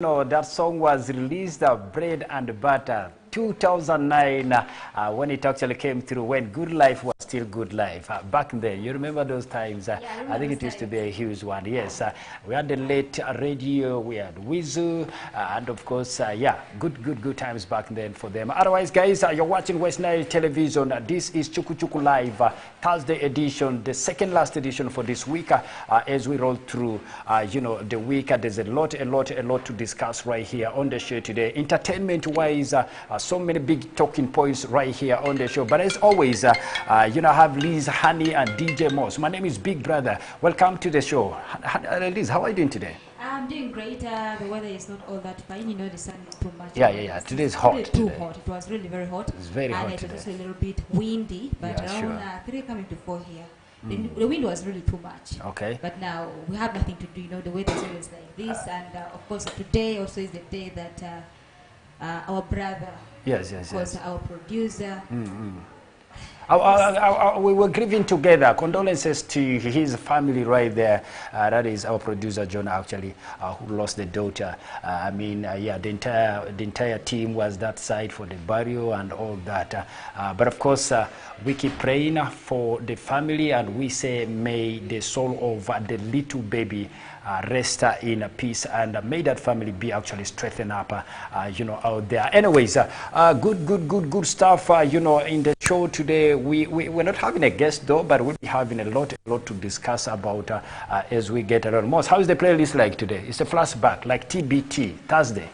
No, that song was released, Bread and Butter, 2009, when it actually came through, when Good Life was still Good Life. Back then, you remember those times? I think it used to be a huge one, yes. We had the late radio, we had Wizu, and of course, yeah, good times back then for them. Otherwise, guys, you're watching West Nile Television. This is Chuku Chuku Live, Thursday edition, the second last edition for this week. As we roll through, you know, the week, there's a lot to discuss right here on the show today. Entertainment-wise, so many big talking points right here on the show. But as always, you know, I have Liz, Honey, and DJ Moss. My name is Big Brother. Welcome to the show. Liz, how are you doing today? I'm doing great. The weather is not all that fine. You know, the sun is too much. Yeah. Today is hot. Really too hot. It was really very hot. It's very hot and today. it was also a little bit windy, but Yeah, around 3 coming to 4 here. The wind was really too much. Okay. But now we have nothing to do. You know, the weather is always like this. And of course, today also is the day that our brother, Yes. was our producer. We were grieving together. Condolences to his family right there. That is our producer John, actually, who lost the daughter. I mean, yeah, the entire team was that side for the burial and all that. But of course, we keep praying for the family, and we say, may the soul of the little baby rest in peace, and may that family be actually strengthened up, you know, out there. Anyways, good stuff, you know, in the show today. We're not having a guest though, but we'll be having a lot to discuss about as we get along. Most, how is the playlist like today? It's a flashback, like TBT, Thursday.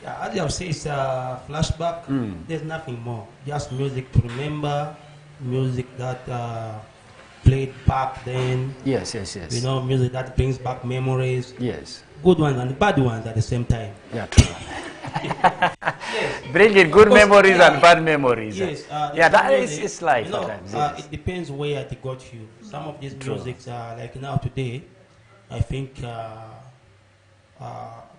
Yeah, as you say, it's a flashback. There's nothing more. Just music to remember, music that played back then. Yes. You know, music that brings back memories. Yes. Good ones and bad ones at the same time. Yeah, true. Yes. Bringing good memories and bad memories. Yes. Yeah, that is it's life. You know, Sometimes, yes. it depends where it got you. Some of these musics, like now today, I think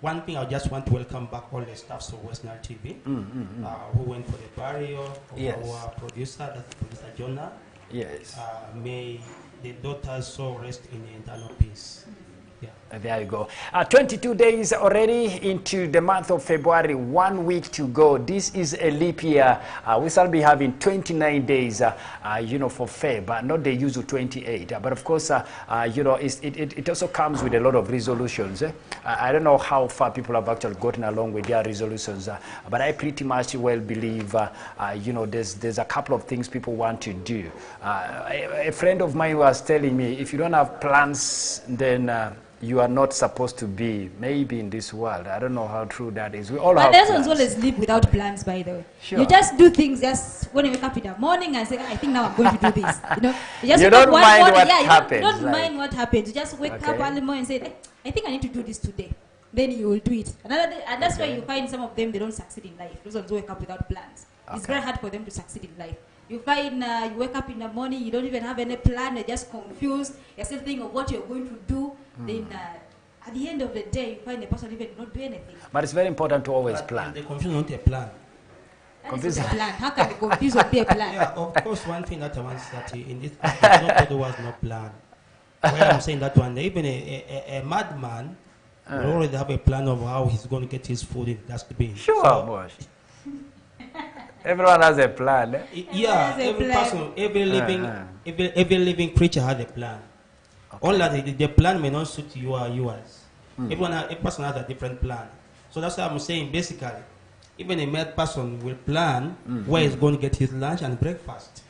one thing I just want to welcome back all the staffs of West Nile TV who went for the burial of our producer, that's producer Jonah. Yes. May the daughter's soul rest in eternal peace. Yeah. There you go. 22 days already into the month of February, 1 week to go. This is a leap year. We shall be having 29 days, you know, for Feb, not the usual 28. But of course, you know, it also comes with a lot of resolutions. I don't know how far people have actually gotten along with their resolutions, but I pretty much well believe, you know, there's a couple of things people want to do. A friend of mine was telling me, if you don't have plans, then you are not supposed to be maybe in this world. I don't know how true that is. We all have plans. But always live without plans, by the way. Sure. You just do things just when you wake up in the morning and say, I think now I'm going to do this. You know, you just You don't mind what happens. You don't mind what happens. You just wake up early morning and say, I think I need to do this today. Then you will do it. Another day, and that's why you find some of them, they don't succeed in life. Those ones who wake up without plans. It's very hard for them to succeed in life. You find you wake up in the morning, you don't even have any plan, you're just confused, you're still thinking of what you're going to do. Then at the end of the day, you find the person even not do anything. But it's very important to always plan. The confusion not a plan. Confused. A plan. How can the confusion be a plan? Yeah, of course, one thing that I want to say in this aspect, there was no plan. Where I'm saying that one, even a madman will already have a plan of how he's going to get his food in the dustbin. Sure, boss. Everyone has a plan. Yeah, every person, every living creature has a plan. Okay. All that the plan may not suit you or yours. Every person has a different plan. So that's what I'm saying. Basically, even a mad person will plan where he's going to get his lunch and breakfast.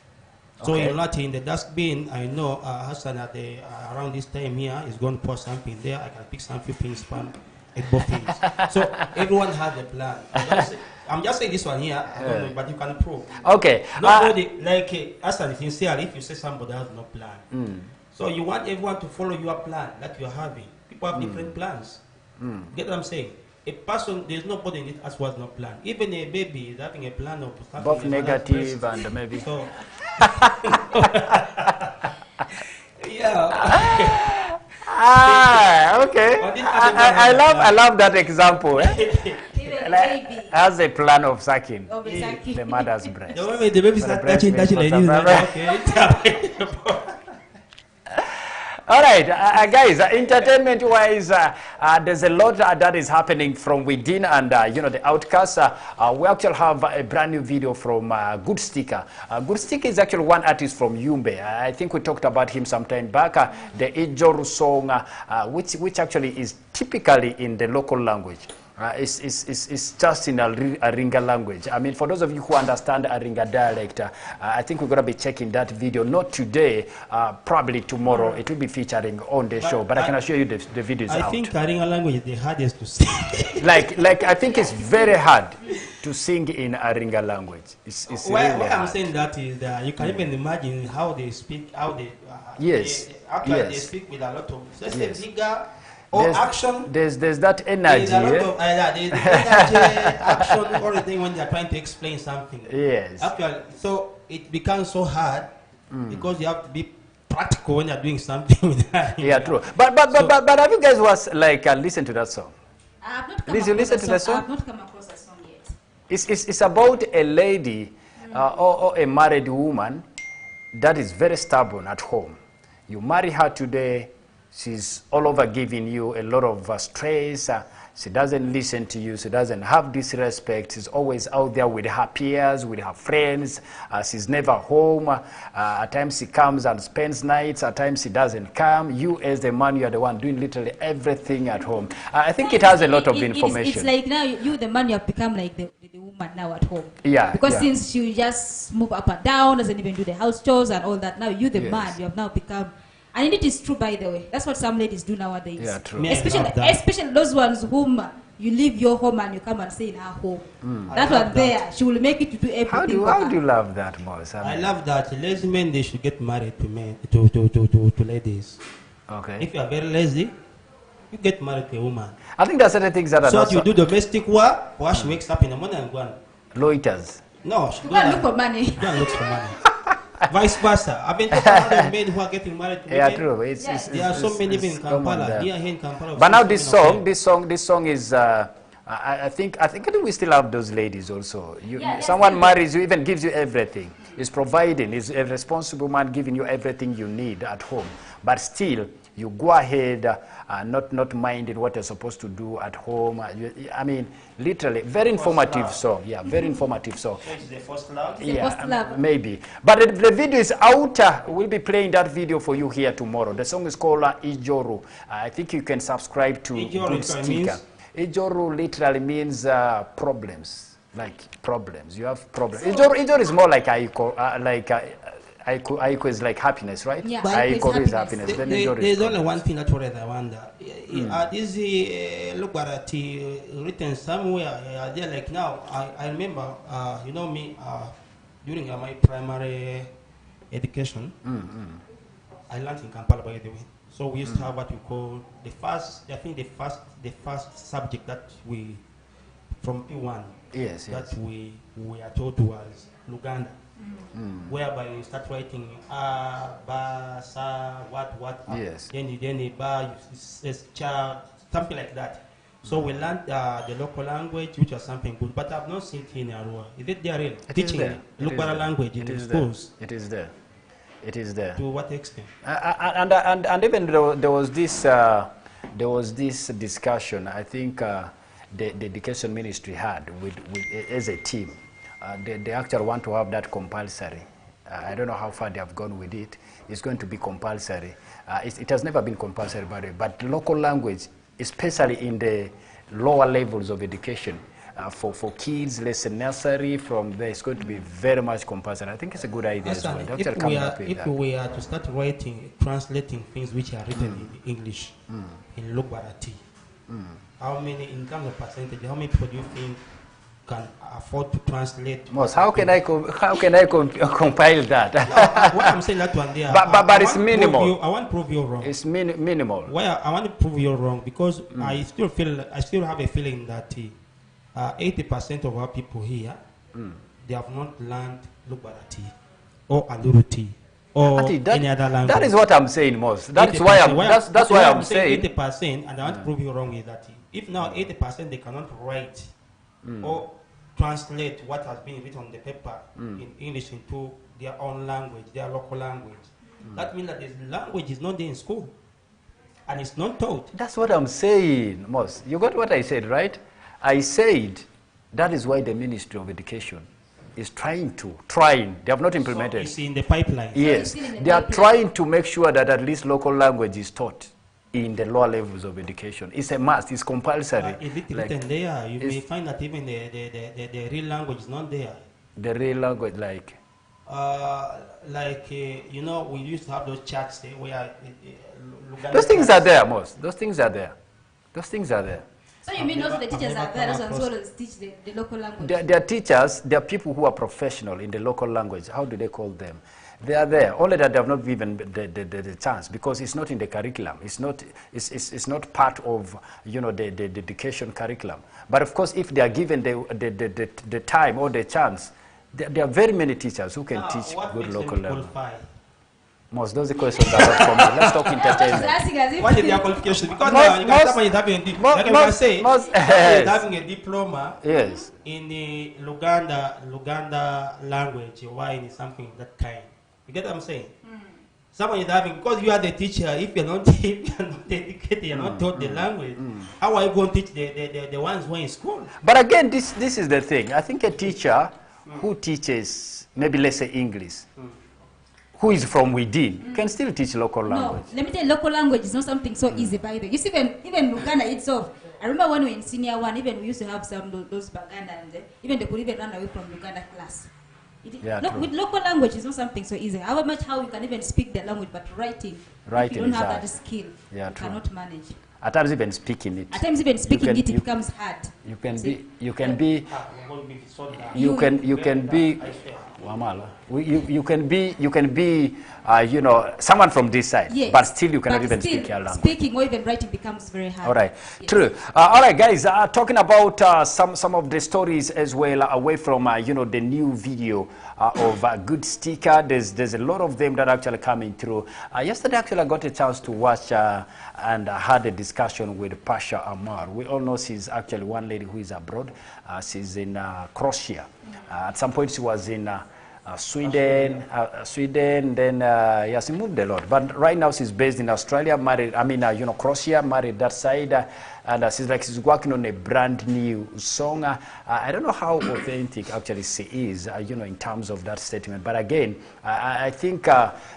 So you're not in the dustbin. I know Hassan at around this time here is going to pour something there. I can pick something, pink spam, egg buffets. So everyone has a plan. I'm just saying this one here, I don't know, but you can prove. Okay. Nobody, like Hassan, sincerely, if you say somebody has no plan. So you want everyone to follow your plan that you're having. People have different plans. Get what I'm saying? A person, there's nobody in it as was no plan. Even a baby is having a plan of something. Both negative and maybe. So, yeah. Okay. I love that example. Like, has a plan of sucking the mother's breast. The baby start touching like this. Okay. All right, guys, entertainment-wise, there's a lot that is happening from within and, you know, the outcasts. We actually have a brand new video from Good Sticker. Good Sticker is actually one artist from Yumbe. I think we talked about him some time back. The Ijoru song, which actually is typically in the local language. It's just in a Ringa language. I mean, for those of you who understand a Ringa dialect, I think we're going to be checking that video, not today, probably tomorrow. It will be featuring on the show, but I can assure you the video is out. I think Ringa language is the hardest to sing. like I think it's very hard to sing in a Ringa language. It's why really I'm hard. saying that is that you can even imagine how they speak, how they Yes. they speak with a lot of Yes. vigor or action. There's that energy. There's a lot of there's energy, action, all the thing when they're trying to explain something. Yes. Actually, so it becomes so hard because you have to be practical when you're doing something with that. Yeah, true. But have you guys was like listen to that song? I have not come Liz, you across listen to the song? I have not come across a song yet. It's about a lady or a married woman that is very stubborn at home. You marry her today, she's all over giving you a lot of stress. She doesn't listen to you. She doesn't have disrespect. She's always out there with her peers, with her friends. She's never home. At times she comes and spends nights. At times she doesn't come. You as the man, you are the one doing literally everything at home. I think it has a lot of information. It's like now you the man, you have become like the woman now at home. Yeah. Because since you just move up and down, doesn't even do the house chores and all that, now you the man, you have now become. And it is true, by the way. That's what some ladies do nowadays. Yeah, true. Especially those ones whom you leave your home and you come and stay in her home. That one there, she will make it to do everything. How do you love that, Mos? I love that. Lazy men, they should get married to men, to ladies. Okay. If you are very lazy, you get married to a woman. I think there are certain things that are So not you do domestic work, or she wakes up in the morning and go and... loiters. No, she You go and look for money. She go and look for money. Vice versa. I've been talking about men who are getting married to women. Yeah, true. There are so many even in Kampala. Here in Kampala. But now this song is. I think we still have those ladies also. Someone marries you, even gives you everything. Is providing. Is a responsible man giving you everything you need at home. But still, you go ahead, not minding what you're supposed to do at home. I mean, literally, very informative song. Yeah, very informative song. So it's the first love? Yeah, maybe. But the video is out. We'll be playing that video for you here tomorrow. The song is called Ijoru. I think you can subscribe to Good Sticker. Ijoru literally means problems. Like problems. You have problems. Ijoru is more like Aiko is like happiness, right? Yeah. Aiko is happiness. There's only one thing that I wonder. This look at written somewhere there. Like now, I remember, you know me, during my primary education, I learned in Kampala, by the way. So we used to have what you call the first subject that we from P1. Yes. That we are taught was Luganda. Whereby you start writing ba, sa, what, yes. then the ba, cha, something like that. So we learned the local language, which was something good, but I've not seen it in Arua. Is it there really? Teaching local language in the schools? It is there. It is there. To what extent? And even there was this discussion. I think the education ministry had with as a team. They actually want to have that compulsory. I don't know how far they have gone with it. It's going to be compulsory. It has never been compulsory, by the way, but local language, especially in the lower levels of education, for kids, lesson nursery, from there, it's going to be very much compulsory. I think it's a good idea as well. If we are to start translating things which are written in English, in Lugbarati, how many, in terms of percentage, how many people do you think can afford to translate? Most, how can I compile that? No, what I'm saying that one there. But it's minimal. I want to prove you wrong. It's minimal. Why I want to prove you wrong because I still have a feeling that 80% of our people here they have not learned Lugbarati or Aluruti or any other language. That is what I'm saying, Most. That's why I'm saying 80%, and I want to prove you wrong is that if now 80% they cannot write or translate what has been written on the paper in English into their own language, their local language, That means that the language is not there in school. And it's not taught. That's what I'm saying, Moss. You got what I said, right? I said that is why the Ministry of Education is trying. They have not implemented. So it's in the pipeline. Yes, they are trying to make sure that at least local language is taught in the lower levels of education. It's a must. It's compulsory. If it's written there, you may find that even the real language is not there. The real language, like? You know, we used to have those charts there where those things are there, most. Those things are there. Those things are there. So you mean also the teachers are there as well as teach the local language? They are teachers. They are people who are professional in the local language. How do they call them? They are there. Only that they have not given the chance because it's not in the curriculum. It's not part of, you know, the education curriculum. But of course, if they are given the time or the chance, there are very many teachers who can teach good local language. Most those are the questions that are from me. Let's talk entertainment. What is their qualification? Because someone is having a diploma in the Luganda language, why in something that kind. You get what I'm saying? Someone is having, because you are the teacher, if you're not educated, you're not taught the language, how are you going to teach the ones who are in school? But again, this is the thing. I think a teacher who teaches, maybe let's say English, who is from within, can still teach local language. No, let me tell you, local language is not something so easy, by the way. You see, even Luganda itself, I remember when we were in senior one, even we used to have some those Bagandans, even they could even run away from Luganda class. With local language, it's not something so easy. How you can even speak the language, but writing if you don't have that skill, you cannot manage. At times even speaking it. At times even speaking it becomes hard. You can be you know, someone from this side, yes, but still you cannot even speak your language. Speaking or even writing becomes very hard. All right, yes. True. All right, guys, talking about some of the stories as well, away from you know, the new video of Good Sticker. There's a lot of them that are actually coming through. Yesterday, actually, I got a chance to watch and had a discussion with Pasha Amar. We all know she's actually one lady who is abroad. She's in Croatia. At some point, she was in Sweden, then she moved a lot. But right now she's based in Australia, married, you know, Croatia, married that side. And she's working on a brand new song. I don't know how authentic actually she is, you know, in terms of that statement. But again, I think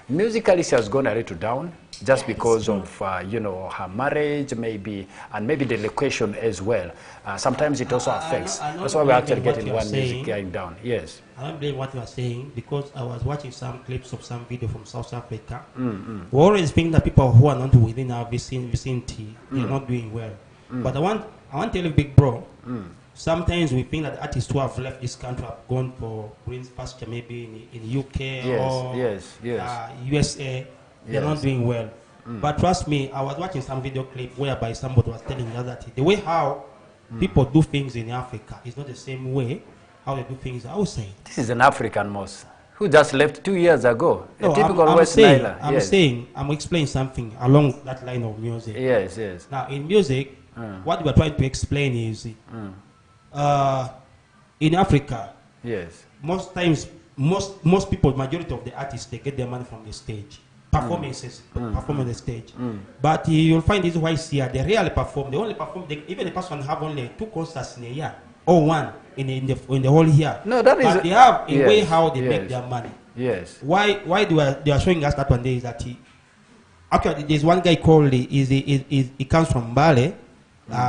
musically she has gone a little down just because of, you know, her marriage maybe, and maybe the location as well. Sometimes it also affects. That's why we're actually getting one music going down. Yes. I don't blame what you are saying because I was watching some clips of some video from South Africa. We always think that people who are not within our vicinity, they're not doing well. But I want to tell you, big bro, sometimes we think that artists who have left this country have gone for green pasture, maybe in UK or USA, they're not doing well. But trust me, I was watching some video clip whereby somebody was telling us that the way how people do things in Africa is not the same way how they do things outside. This is an African Moss who just left 2 years ago. No, a typical West Nile. I'm explaining something along that line of music. Yes, yes. Now, in music, what we are trying to explain is in Africa, yes, most times, most people, majority of the artists, they get their money from the stage. Performances, perform on the stage. But you'll find these whites here, they rarely perform. They only perform, even the person have only 2 concerts in a year, or one in the whole year. No, that is. But they have a way how they make their money. Yes. Why they are showing us that one day is that actually there's one guy called he comes from Mbale.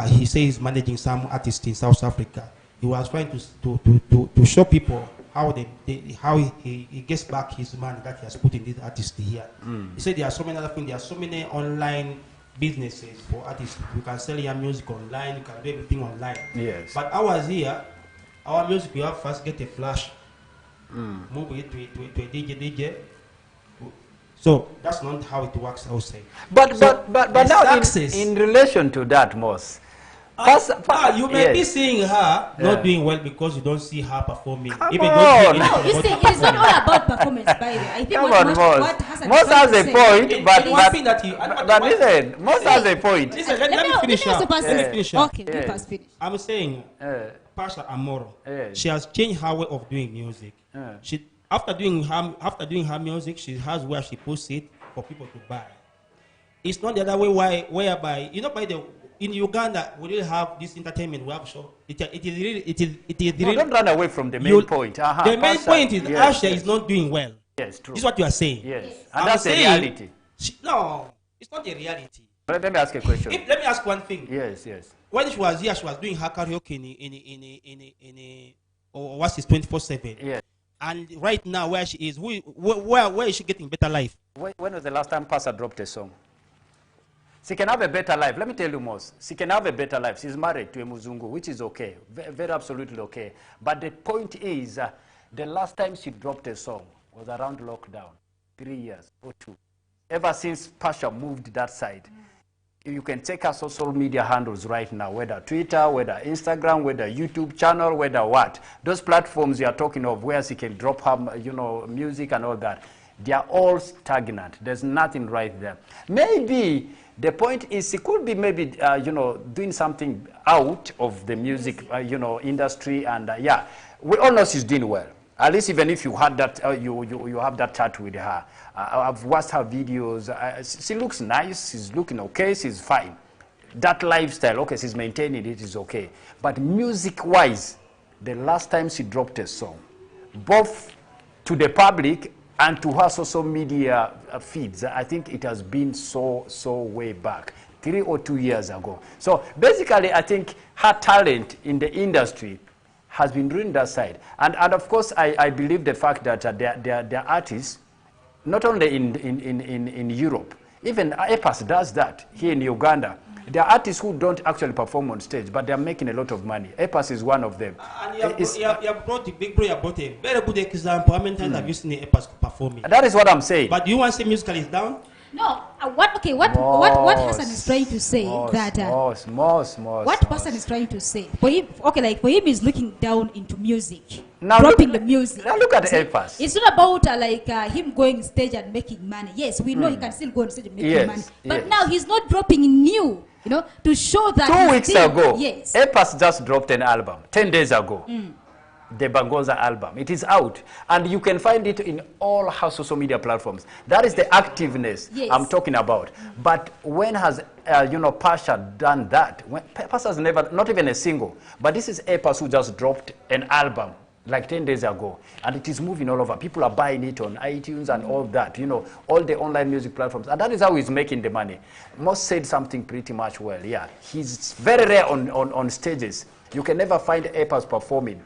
He says he's managing some artists in South Africa. He was trying to show people how he gets back his money that he has put in this artist here. He said there are so many other things. There are so many online businesses for artists. You can sell your music online. You can do everything online. Yes. But ours here, our music, we have first get a flash, move it to a DJ. So that's not how it works outside. But now in relation to that, Moss, you may be seeing her not doing well because you don't see her performing. Even though it's not all about performance, by the way. I think Moss has a point, but listen, Moss has a point. Listen, let me finish up. Okay, let us finish. I'm saying, Pasha Amoro, she has changed her way of doing music. after doing her music, she has where she posts it for people to buy. It's not the other way whereby, you know, in Uganda, we really have this entertainment workshop. It is really. Don't run away from the main point. The main point is Asha is not doing well. Yes, true. This is what you are saying. Yes, and that's the reality. No, it's not the reality. Let me ask a question. Let me ask one thing. Yes. When she was here, she was doing her karaoke in what's this 24/7. Yes. And right now, where she is, where is she getting better life? When was the last time Pastor dropped a song? She can have a better life. Let me tell you, Mos. She can have a better life. She's married to a Muzungu, which is okay. Very absolutely okay. But the point is, the last time she dropped a song was around lockdown, 3 years or 2. Ever since Pasha moved that side, you can check her social media handles right now, whether Twitter, whether Instagram, whether YouTube channel, whether what. Those platforms you are talking of where she can drop her, you know, music and all that, they are all stagnant. There's nothing right there. Maybe the point is she could be maybe, you know, doing something out of the music, you know, industry. And yeah, we all know she's doing well. At least even if you had that, you have that chat with her. I've watched her videos. She looks nice. She's looking okay. She's fine. That lifestyle, okay, she's maintaining it, is okay. But music-wise, the last time she dropped a song, both to the public and to her social media feeds, I think it has been so way back, 3 or 2 years ago. So basically, I think her talent in the industry has been ruined that side. And of course, I believe the fact that there are artists, not only in Europe, even EPAS does that here in Uganda. There are artists who don't actually perform on stage, but they're making a lot of money. EPAS is one of them. And you have brought the big bro, you have brought a very good example. How many times have you seen EPAS performing? That is what I'm saying. But do you want to say musical is down? No, what Hassan is trying to say what person is trying to say for him, okay, like for him is looking down into music, now dropping the music. Now look at EPAS. It's not about him going stage and making money. Yes, we know he can still go on stage and make money, but now he's not dropping new, you know, to show that 2 weeks ago, yes, EPAS just dropped an album 10 days ago. The Bangoza album. It is out, and you can find it in all her social media platforms. That is the activeness I'm talking about. But when has you know, Pasha done that? Pasha has never, not even a single. But this is EPAS who just dropped an album like 10 days ago, and it is moving all over. People are buying it on iTunes and all that, you know, all the online music platforms, and that is how he's making the money. Moss said something pretty much well. Yeah, he's very rare on stages. You can never find EPAS performing.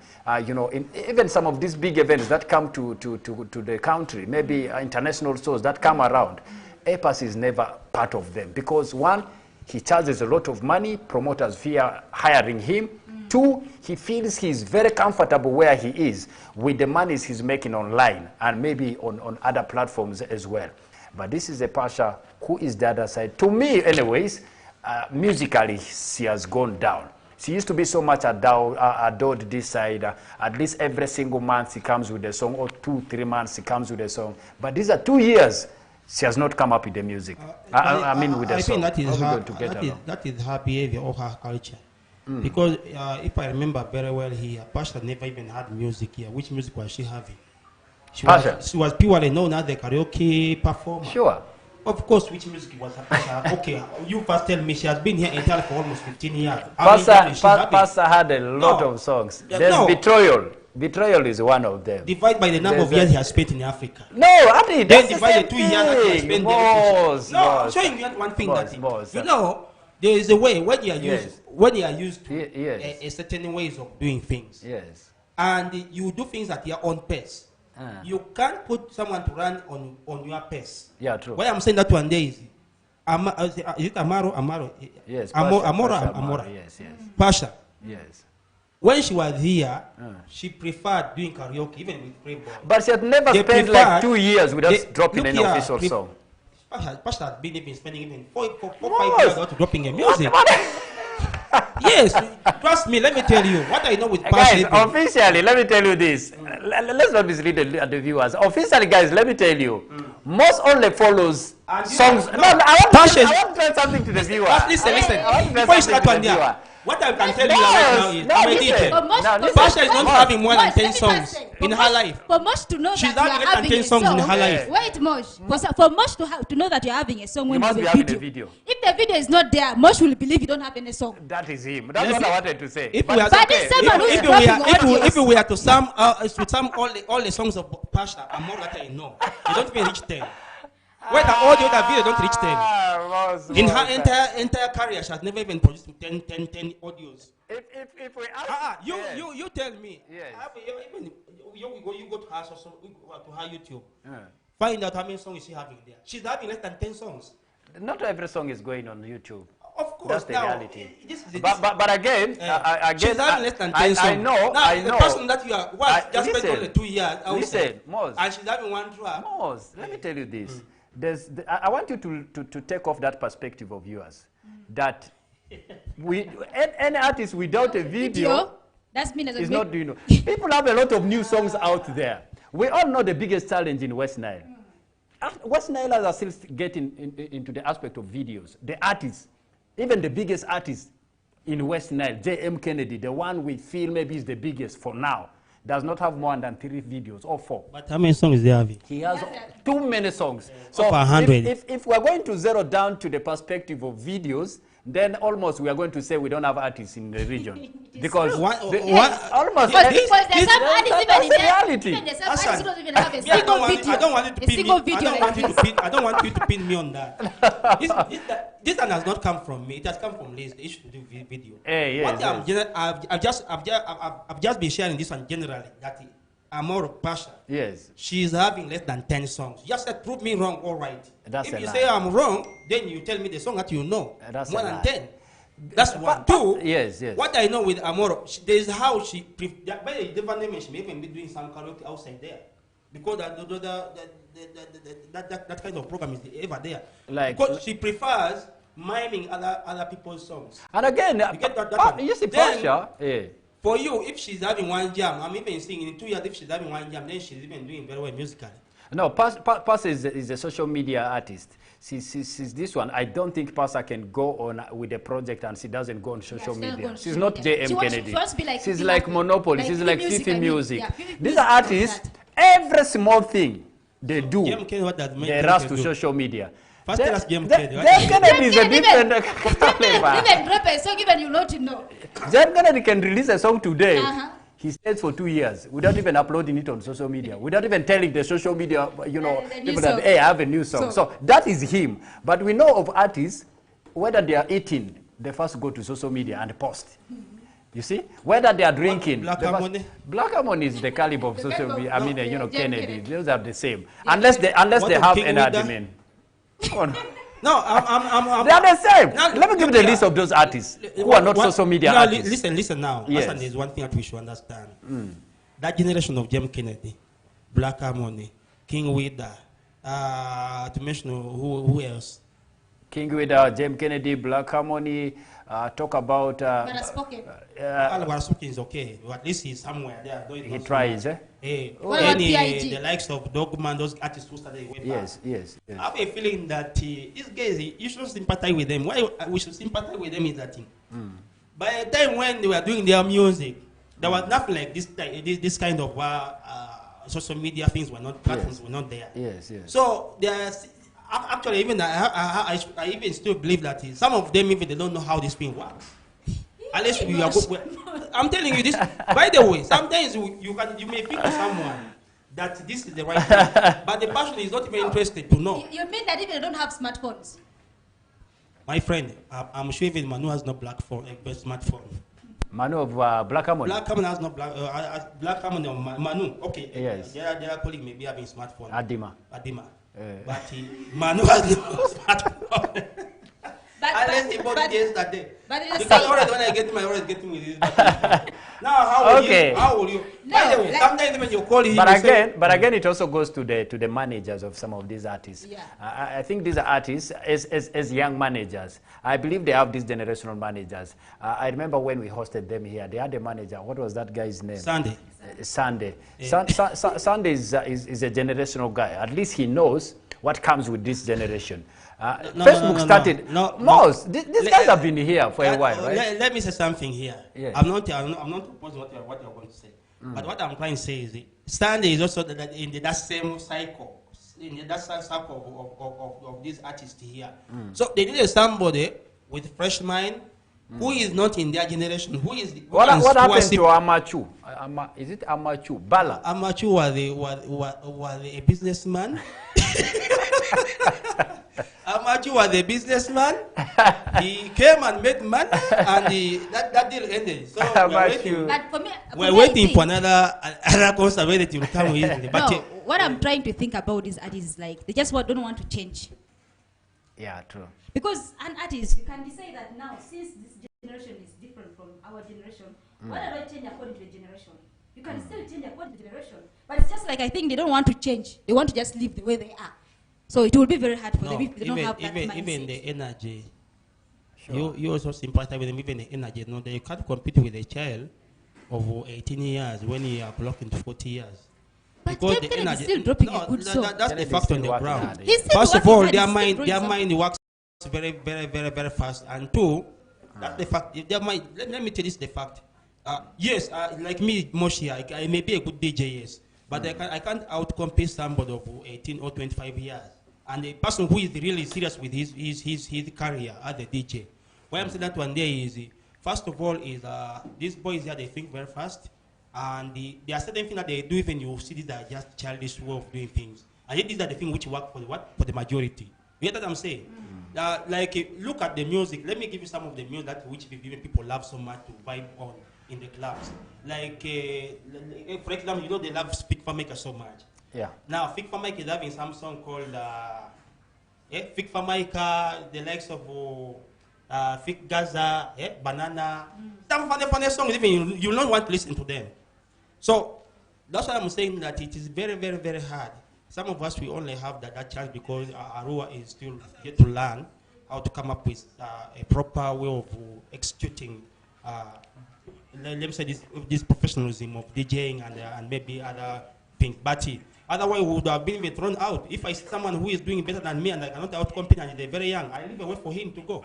You know, in even some of these big events that come to the country, maybe international shows that come around, EPAS is never part of them. Because one, he charges a lot of money, promoters fear hiring him. Two, he feels he's very comfortable where he is with the monies he's making online and maybe on other platforms as well. But this is a Pasha who is the other side. To me, anyways, musically, she has gone down. She used to be so much adored this side. At least every single month she comes with a song, or 2-3 months she comes with a song. But these are 2 years she has not come up with the music. I mean with the song. I think that is her behavior or her culture. Because if I remember very well here, Pasha never even had music here. Which music was she having? She was purely known as the karaoke performer. Sure. Of course, which music was her? Okay, you first tell me. She has been here in Italy for almost 15 years. Pasha had a lot of songs. There's Betrayal. Betrayal is one of them. Divide by the number of years he has spent in Africa. No, I think then divide the 2 years that he has spent there. No, I'm showing you one thing that you know, there is a way when you are used to a certain ways of doing things. Yes. And you do things at your own pace. You can't put someone to run on your pace. Yeah, true. Why I'm saying that one day is it Amaro? Yes. Amora. Yes. Pasha. Yes. When she was here, she preferred doing karaoke, even with Playboy. But she had never spent like 2 years without dropping an official song. Pasha had been even spending even 4 or 5 years without dropping a music. Yes, trust me, let me tell you what I know with Pasha. Guys, officially, let me tell you this. Let's not mislead the viewers. Officially, guys, let me tell you, most only follows songs. I want to tell something to the viewer. Listen. Before you start one there, What I can tell you right now is, I'm a DJ. Pasha is not having more than 10 songs in her life. For Mosh to know She's that you are having having 10 songs in her life. Wait, Mosh. For Mosh to know that you're having a song when you have a having video. a video. If the video is not there, Mosh will believe you don't have any song. That is him. That's what I wanted to say. If we are to sum all the songs of Pasha and more that I know, they don't even reach 10. Where the audio, the video don't reach 10. In her entire career, she has never even produced 10 audios. If we ask, you tell me. Yes. Even you go to her YouTube, find out how many songs is she having there. She's having less than 10 songs. Not every song is going on YouTube. Of course, that's the reality. But again, she's having less than 10 songs. I know. The person that you are just spent only 2 years outside, Mos, and she's having one track. Mos, let me tell you this. I want you to take off that perspective of yours. That any artist without a video that's mean as is not doing. People have a lot of new songs out there. We all know the biggest challenge in West Nile. West Nilers are still getting into the aspect of videos. The artists, even the biggest artist in West Nile, J.M. Kennedy, the one we feel maybe is the biggest for now, does not have more than 3 videos or 4. But how many songs is there having? He has too many songs. So 100. If we're going to zero down to the perspective of videos, then almost we are going to say we don't have artists in the region. Because almost because there's some artists even in reality. Even there's some artists who don't even have a I single video. I don't want you to pin me. I don't want you to pin me on that. This one has not come from me. It has come from Liz. They should do video. I've just been sharing this one generally. That I'm more of Pasha. Yes. She's having less than 10 songs. Just said, prove me wrong. All right. That's if you say I'm wrong, then you tell me the song that you know. That's more than 10. That's one. Two. Yes. What I know with Amoro, there's how she. By the different name, she may even be doing some karaoke outside there, because that kind of program is ever there. Because she prefers miming other people's songs. And again, you get that you see, Pasha. For you, if she's having one jam, I'm even seeing in 2 years if she's having one jam, then she's even doing very well musically. No, Pasha is a social media artist. Since this one, I don't think Pasha can go on with a project and she doesn't go on social media. She's not J.M. Kennedy. She's like Monopoly. She's like Fifi Music. These are artists, every small thing they do, they rush to social media. First tell us J.M. Kennedy. J.M. Kennedy is a different even drop a song, even you not know. J.M. Kennedy can release a song today. He stays for 2 years without even uploading it on social media, without even telling the social media, people that, hey, I have a new song. So that is him. But we know of artists, whether they are eating, they first go to social media and post. You see? Whether they are drinking. Black Harmony is the caliber of social media. I mean, Kennedy. Those are the same. Unless they have an admin. No, they are the same. Let me give you the list of those artists who are not social media artists. Listen now. Yes. There's one thing that we should understand. That generation of J.M. Kennedy, Black Harmony, King Wida, to mention who else? King Wida, J.M. Kennedy, Black Harmony, talk about... Waraspoken is okay. At least he's somewhere there. He tries, eh? The likes of Dogman, those artists who started way back. Yes. I have a feeling that these guys, you should sympathize with them. Why we should sympathize with them is that thing. By the time when they were doing their music, there was nothing like this kind of social media things were not, platforms were not there. Yes. So there's actually even I even still believe that some of them even they don't know how this thing works. Unless we are good. I'm telling you this. By the way, sometimes you may think to someone that this is the right thing, but the person is not even interested to know. You mean that even they don't have smartphones? My friend, I'm sure even Manu has no smartphone. Manu of Black Harmony. Black Harmony has no Black Harmony or Manu. Okay. Yes. Their colleague may be having smartphone. Adima. But Manu has no smartphone. Unless he bought it yesterday. Because already when I get him, I always get him with his battery. Now, how will you? By the way, sometimes when you call him, but again, it also goes to the managers of some of these artists. Yeah. I think these are artists as young managers. I believe they have these generational managers. I remember when we hosted them here, they had a manager. What was that guy's name? Sunday. Sunday. Yeah. Sunday is a generational guy. At least he knows what comes with this generation. Facebook started. These guys have been here for a while, right? Let me say something here. Yes. I'm not opposing what you're going to say. But what I'm trying to say is Stanley is also in that same cycle. In that cycle of these artists here. So they needed somebody with fresh mind who is not in their generation. What happened to Amachu? Is it Amachu? Bala? Amachu was a businessman. Amachu was a businessman. He came and made money, and that deal ended. So we're waiting for another concert where it will come easily. But no, what I'm trying to think about is artists like they just don't want to change. Yeah, true. Because an artist, you can decide that now, since this generation is different from our generation, why don't I change according to the generation? You can still change according to the generation, but it's just like I think they don't want to change. They want to just live the way they are. So it will be very hard for them if they don't have that mindset. Even the energy, you also sympathize with them. Even the energy, they can't compete with a child of 18 years when you are blocking 40 years. But because the energy is still dropping a good song. That's the fact on the ground. First of all, their mind works very, very, very, very fast. And two, that's the fact. Their mind. Let me tell you the fact. Yes, like me, Moshi, I may be a good DJ, yes, but I can't outcompete somebody of 18 or 25 years. And the person who is really serious with his career as a DJ. Why I'm saying that one day is, first of all, is these boys here, they think very fast. And there are certain things that they do, even you see these are just childish way of doing things. And yet these are the things which work for the majority. You get what I'm saying? Like, look at the music. Let me give you some of the music which even people love so much to vibe on in the clubs. Like, for example, they love Speak for Maker so much. Yeah. Now, Speak for Maker is having some song called Speak for Maker, the likes of Fik Gaza, Banana. Some funny songs, even you don't want to listen to them. So that's why I'm saying that it is very, very, very hard. Some of us, we only have that chance because Arua is still yet to learn how to come up with a proper way of executing, let me say, this professionalism of DJing and maybe other things. But otherwise, we would have been thrown out. If I see someone who is doing better than me and I cannot outcompete and they're very young, I leave a way for him to go.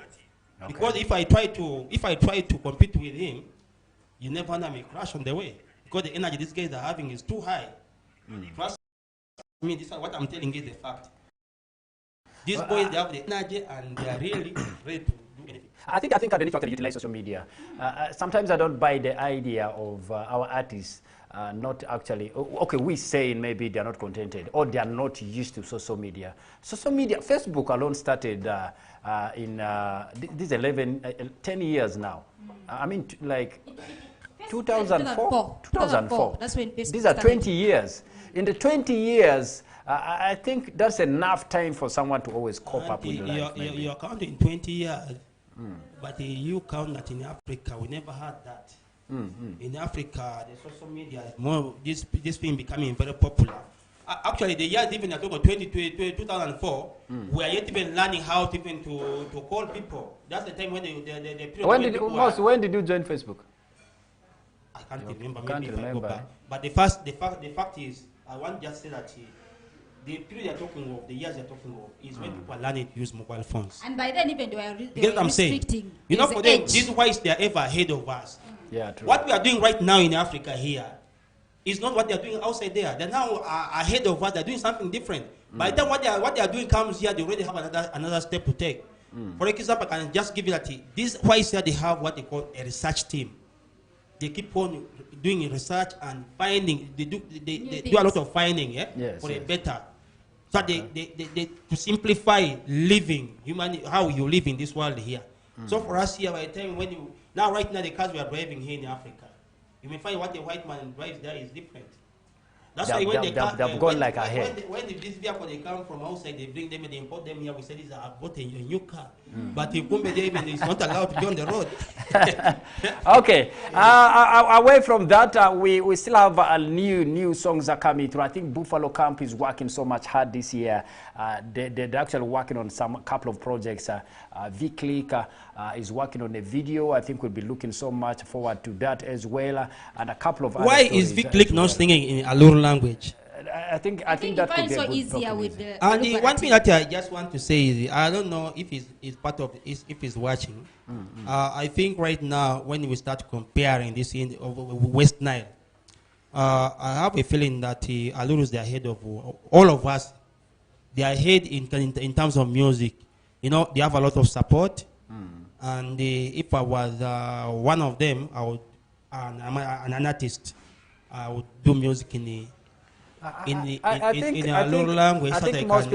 Okay. Because if I try to compete with him, you never know, me crash on the way. Because the energy these guys are having is too high. Trust me, this is what I'm telling you is the fact. These boys, they have the energy and they are really ready to do anything. I think underneath factor utilize social media. Sometimes I don't buy the idea of our artists not actually, okay, we saying maybe they're not contented or they are not used to social media. Social media, Facebook alone started in this 10 years now. I mean, like 2004. That's when Facebook These are 20 years. In the 20 years, I think that's enough time for someone to always cope up with life. You're counting 20 years, but you count that in Africa, we never had that. In Africa, the social media is more, this thing becoming very popular. Actually, the years even at 2004, we are yet even learning how to even to call people. That's the time when the period when did you join Facebook? I can't remember. Maybe if I go back. But the fact is, I want to just say that the period you're talking of, the years you're talking of, is when people are learning to use mobile phones. And by then, even they were restricting. You know, for them, this is why they are ever ahead of us. Yeah, true. What we are doing right now in Africa here is not what they are doing outside there. They're now ahead of us. They're doing something different. By the time what they are doing comes here, they already have another step to take. For example, I can just give you that this why here they have what they call a research team. They keep on doing research and finding. They do a lot of finding, for a better. So they to simplify living, how you live in this world here. So for us here, by the time right now the cars we are driving here in Africa, you may find what a white man drives there is different. That's why when they've gone like ahead. When this vehicle they come from outside, they bring them and they import them here. We say these are bought a new car, but if it's not allowed to be on the road. Okay, away from that, we still have new songs are coming through. I think Buffalo Camp is working so much hard this year. They're actually working on couple of projects. V-Click is working on a video. I think we'll be looking so much forward to that as well. And a couple of other Why is V-Click not singing in Alur language? I think that you could find be a so good easier with proposition. the. And the one thing that I just want to say is, I don't know if he's part of, if he's watching. I think right now, when we start comparing this in West Nile, I have a feeling that Aluru is ahead of all of us. They are ahead in terms of music. You know, they have a lot of support. And if I was one of them, I would, I'm an artist, I would do music in a Aluru language. I think most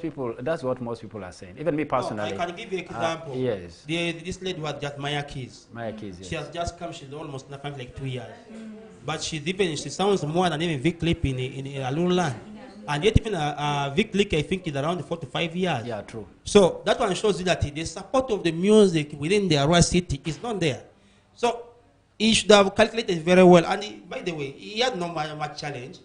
people, that's what most people are saying. Even me personally. I can give you an example. Yes. This lady was just Maya Keys. Maya Keys, yes. She has just come. She's almost nothing like 2 years. But she sounds more than even Vic Clip in Aluru land. And yet even Vic Click, I think, is around 4 to 5 years. Yeah, true. So that one shows you that the support of the music within the Arua city is not there. So he should have calculated very well. And by the way, he had no much challenge.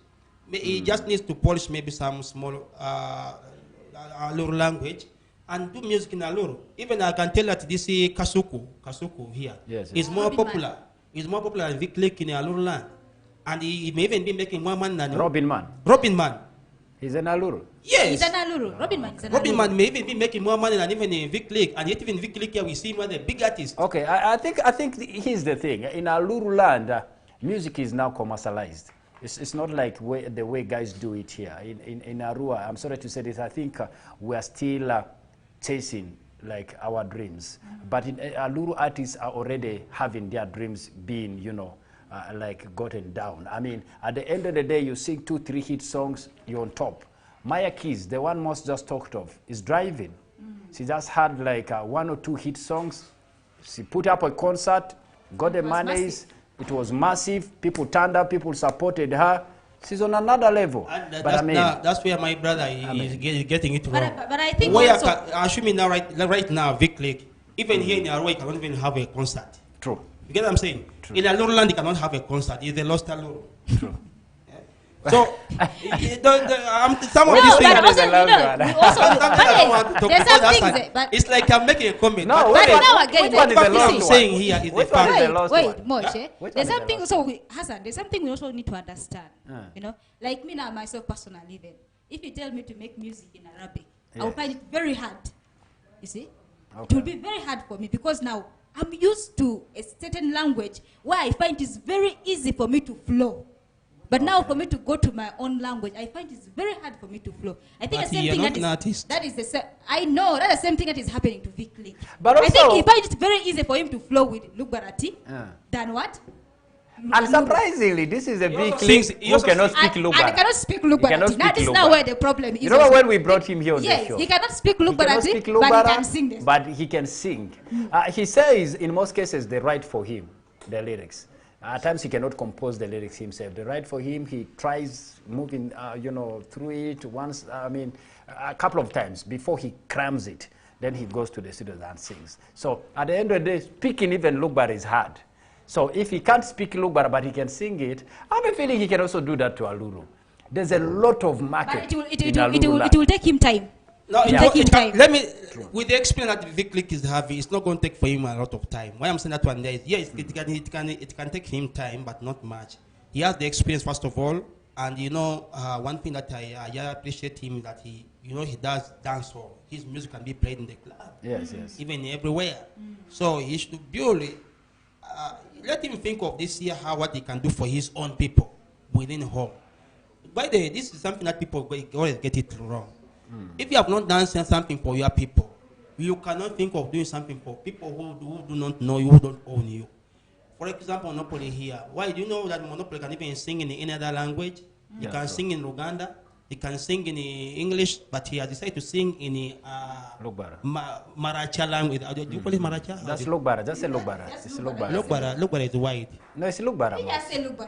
He just needs to polish maybe some small Aluru language and do music in Aluru. Even I can tell that this Kasuku here is more popular. It's more popular than Vic Click in Aluru land. And he may even be making more money than Robin Man. He's an Aluru. Yes. He's an Aluru. Robin Man is an Aluru. Robin Man may even be making more money than even in Vic Click. And yet even Vic Click here we see him as a big artist. Okay, I think here's the thing. In Aluru land, music is now commercialized. It's not like the way guys do it here. In Arua, I'm sorry to say this, I think we are still chasing like our dreams. But in Aluru, artists are already having their dreams being, like gotten down. I mean, at the end of the day, you sing 2-3 hit songs, you're on top. Maya Keys, the one most just talked of, is driving. She just had like 1 or 2 hit songs. She put up a concert, got the monies. It was massive. People turned up. People supported her. She's on another level. That's where my brother is getting it wrong. But I think assuming now right now, Vic Lake, even here in Arua, you cannot even have a concert. True. You get what I'm saying? True. In Aluru land, you cannot have a concert. It's a lost Aluru. True. So, some of these things. It's like I'm making a comment. No, but now again, what I'm saying here is the fact. Wait, Moshe. There's something. So, Hassan, there's something we also need to understand. Like me now, myself personally, then, if you tell me to make music in Arabic, I will find it very hard. You see, it will be very hard for me because now I'm used to a certain language where I find it's very easy for me to flow. But now for me to go to my own language, I find it's very hard for me to flow. I think the same thing I know that's the same thing that is happening to Vic Lee. But also, I think he finds it very easy for him to flow with Lugbarati than what? And surprisingly, this is a big thing who cannot speak Lugbarati. And he cannot speak Lugbarati. Now this is now where the problem is. You know when we brought him here on the show? He cannot speak Lugbarati, but he can sing this. But he can sing. He says in most cases they write for him, the lyrics. At times he cannot compose the lyrics himself. They write for him. He tries moving, through it once. A couple of times before he crams it. Then he goes to the studio and sings. So at the end of the day, speaking even Lugbar is hard. So if he can't speak Lugbar but he can sing it, I have a feeling he can also do that to Aluru. There's a lot of market. But it will take him time. No, let me, with the experience that Vic Lick is having, it's not going to take for him a lot of time. Why I'm saying that one there is, yes, it can take him time, but not much. He has the experience, first of all, and one thing that I appreciate him is that he does dance hall. His music can be played in the club. Yes. Even everywhere. So he should purely, let him think of this year, what he can do for his own people within home. By the way, this is something that people always get it wrong. If you have not done something for your people, you cannot think of doing something for people who do not know you, who don't own you. For example, Monopoly here. Why do you know that Monopoly can even sing in any other language? He can sing in Uganda. He can sing in English, but he has decided to sing in Maracha language. Do you call it Maracha? That's Lugbara. Just say Lugbara. It's Lugbara. Lugbara is white. No, it's Lugbara.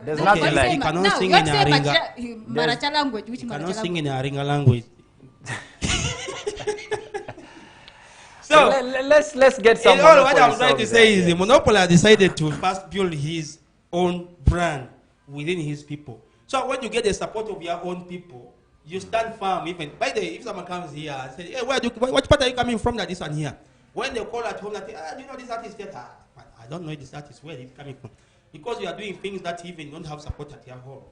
There's nothing like he cannot sing in Aringa. Maracha language. Which he cannot sing in Aringa language. So let's get some. What I'm trying to say is the Monopoly has decided to first build his own brand within his people. So when you get the support of your own people, you stand firm. Even by the way, if someone comes here and says, "Hey, what part are you coming from?" That this one here. When they call at home, that do you know this artist yet? I don't know this artist where he's coming from, because you are doing things that even don't have support at your home.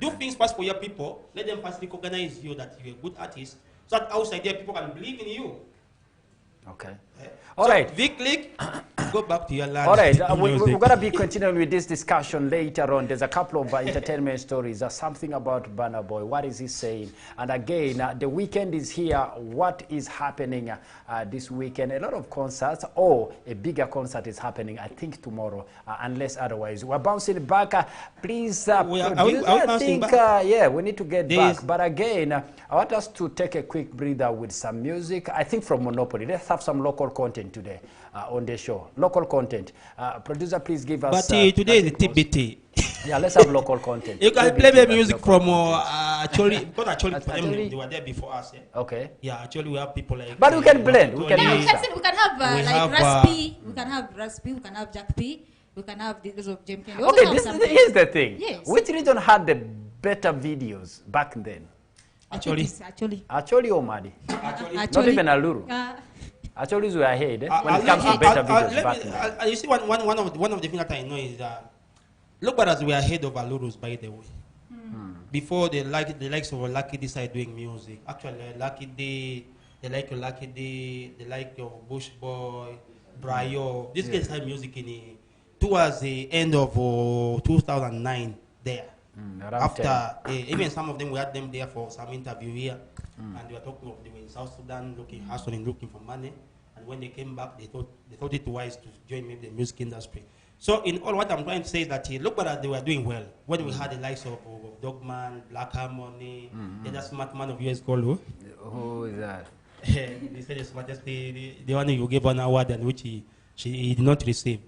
Do things first for your people. Let them first recognize you that you're a good artist. So that outside there, people can believe in you. Okay. All right. Vic, go back to your land. All right. We're going to be continuing with this discussion later on. There's a couple of entertainment stories. Something about Burna Boy. What is he saying? And again, the weekend is here. What is happening this weekend? A lot of concerts, or a bigger concert is happening, I think, tomorrow, unless otherwise. We're bouncing back. Please, are we bouncing back? Yeah, we need to get back. But again, I want us to take a quick breather with some music. I think from Monopoly. Let's have some local content today on the show. Local content. Producer, please give us... But today is the TBT. Yeah, let's have local content. You can play the music from actually, because actually they were there before us. Okay. Yeah, actually we have people like... But we can blend. We can have Raspy. We can have Raspy. We can have Jack P. We can have the of James Kennedy. Okay, here's the thing. Yes. Which region had the better videos back then? Actually or Madi? Not even Aluru. Actually, we are ahead when it comes to better videos back then. You see, one of the things that I know is that look at us, we are ahead of Alurus, by the way. Before the likes of Lucky D started doing music. Actually, Lucky D, they like your Bush Boy, Brayo. This guys had music towards the end of 2009 there. After even some of them, we had them there for some interview here, and they were talking of they were in South Sudan looking for money, and when they came back, they thought it wise to join maybe the music industry. So in all, what I'm trying to say is that look at they were doing well when we had the likes of Dogman, Black Harmony, and that smart man of US called who? Who is that? They said the smartest, the one who gave an award and which he did not receive.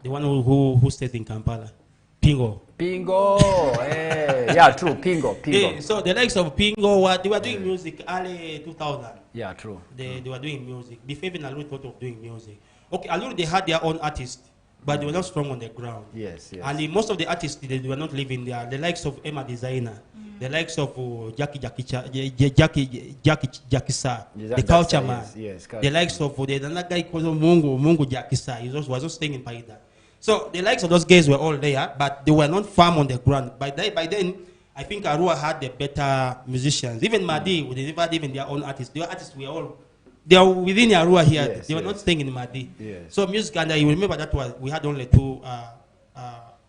The one who stays in Kampala. Pingo. Yeah, true. Pingo. Yeah, so the likes of Pingo, they were doing music early 2000. Yeah, true. They were doing music. Before even Aluru thought of doing music. Okay, Aluru, they had their own artists, but they were not strong on the ground. Yes. And most of the artists, they were not living there. The likes of Emma Designer, the likes of Jackie Sa, the culture man. Yes, the likes of another guy called Mungu Jackie Sa. He was also staying in Paida. So the likes of those guys were all there, but they were not firm on the ground. By then, I think Arua had the better musicians. Even Madi, they never had even their own artists. Their artists were they are within Arua here. Yes, they were not staying in Madi. Yes. So music, and you remember that we had only 2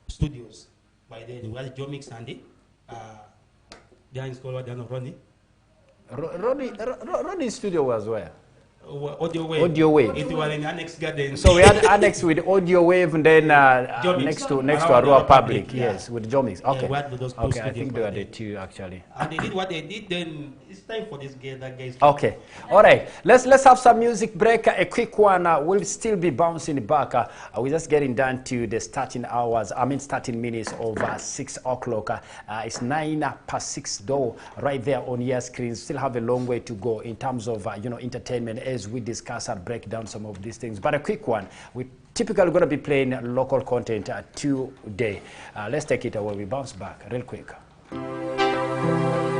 studios by then. We had Jomix Sandy. They are in school, they are not Ronnie. Ronnie's studio was where? Audio Wave. Audio Wave. It was in Annex Garden. So we had Annex with Audio Wave, and then next to Arua Public. Yes, with Jomix. Okay. Okay, I think they were the 2 actually. And they did what they did. Then it's time for this guy. That guy's. Okay. All right. Let's have some music break. A quick one. We'll still be bouncing back. We're just getting down to the starting hours. Starting minutes of 6 o'clock. It's 9:06 though. Right there on your screen. Still have a long way to go in terms of entertainment as we discuss and break down some of these things. But a quick one. We typically going to be playing local content today. Let's take it away. We bounce back real quick.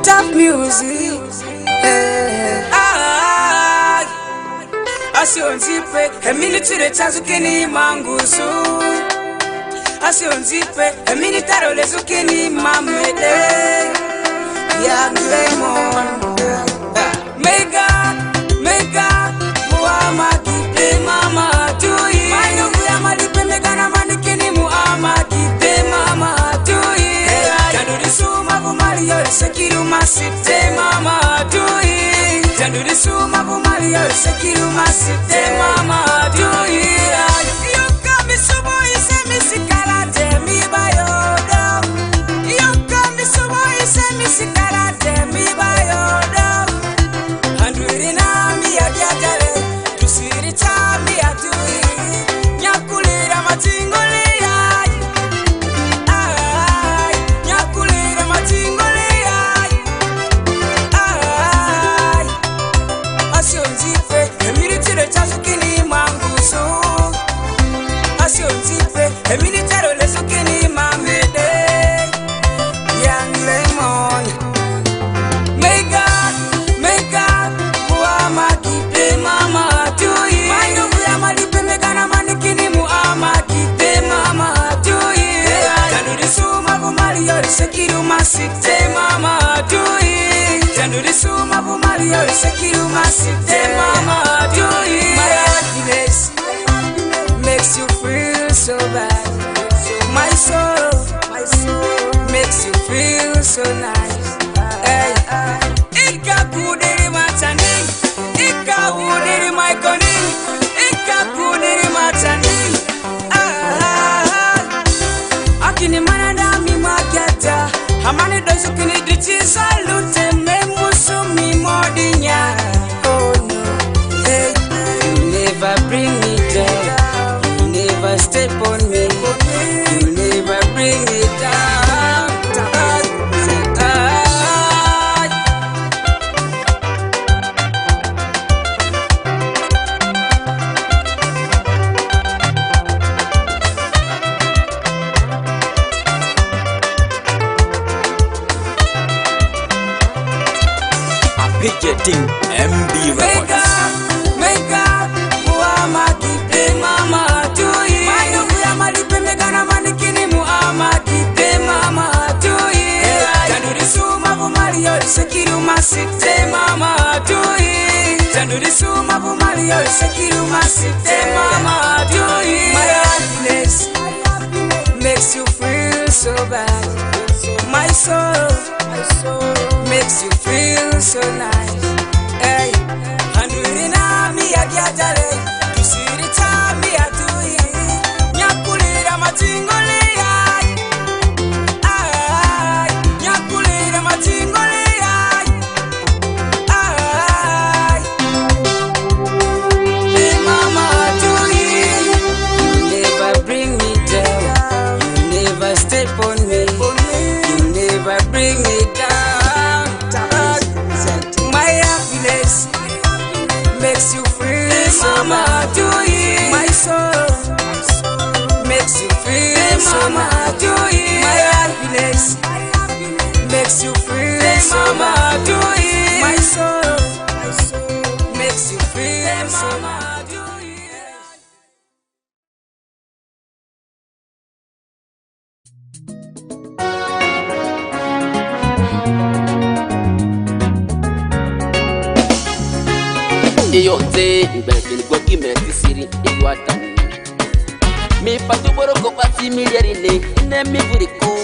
Top music. Asionzipe, eminitire chazukeni mangusu. Asionzipe, eminitaro lezukeni mamede. Ya Gremon. Mega, Muhammad, mama, tui. Maino Muhammad, mega, manikini Muhammad, mama, tui. Janduri suma Mario, sekiru masite mama, tui. Janduri suma Mario, sekiru masite mama, tui. You come sumo ise misikarate mi bayoda. You come sumo ise misikarate mi bayoda. Asionzipe, sekiru masite mama dui. Tanduri suma bumario sekiru masite mama dui. My happiness makes you feel so bad. My soul makes you feel so nice. Hey, Ika kudiri matani, Ika kudiri my koni, Ika kudiri matani. Akini manada mi makiata, hamani dozu kini dichi salute me musumi modinya. Oh no, hey, you never bring me down, you never step on me, you never bring me down. Picketing MB Records. Make up, muama kipe mama tui. Mayo kuya malipe megana manikini muama kipe mama tui. Tanduri suma bumario sekiru masite mama tui. Tanduri suma bumario sekiru masite mama tui. My happiness makes you feel so bad. My soul makes you feel so nice. Hey, handurina mi agiatare, tusirita mi atui, nyakulira matingoli ay, nyakulira matingoli ay. Hey mama atui, you never bring me down, you never step on me, you never bring me down. My happiness makes you feel so mama doing. My soul makes you feel so mama doing. My happiness makes you feel so mama doing. My soul makes you feel so mama doing. Yote mbele kwa kimeti siri iwata mi patu boroko pati miliarine ne mi buriku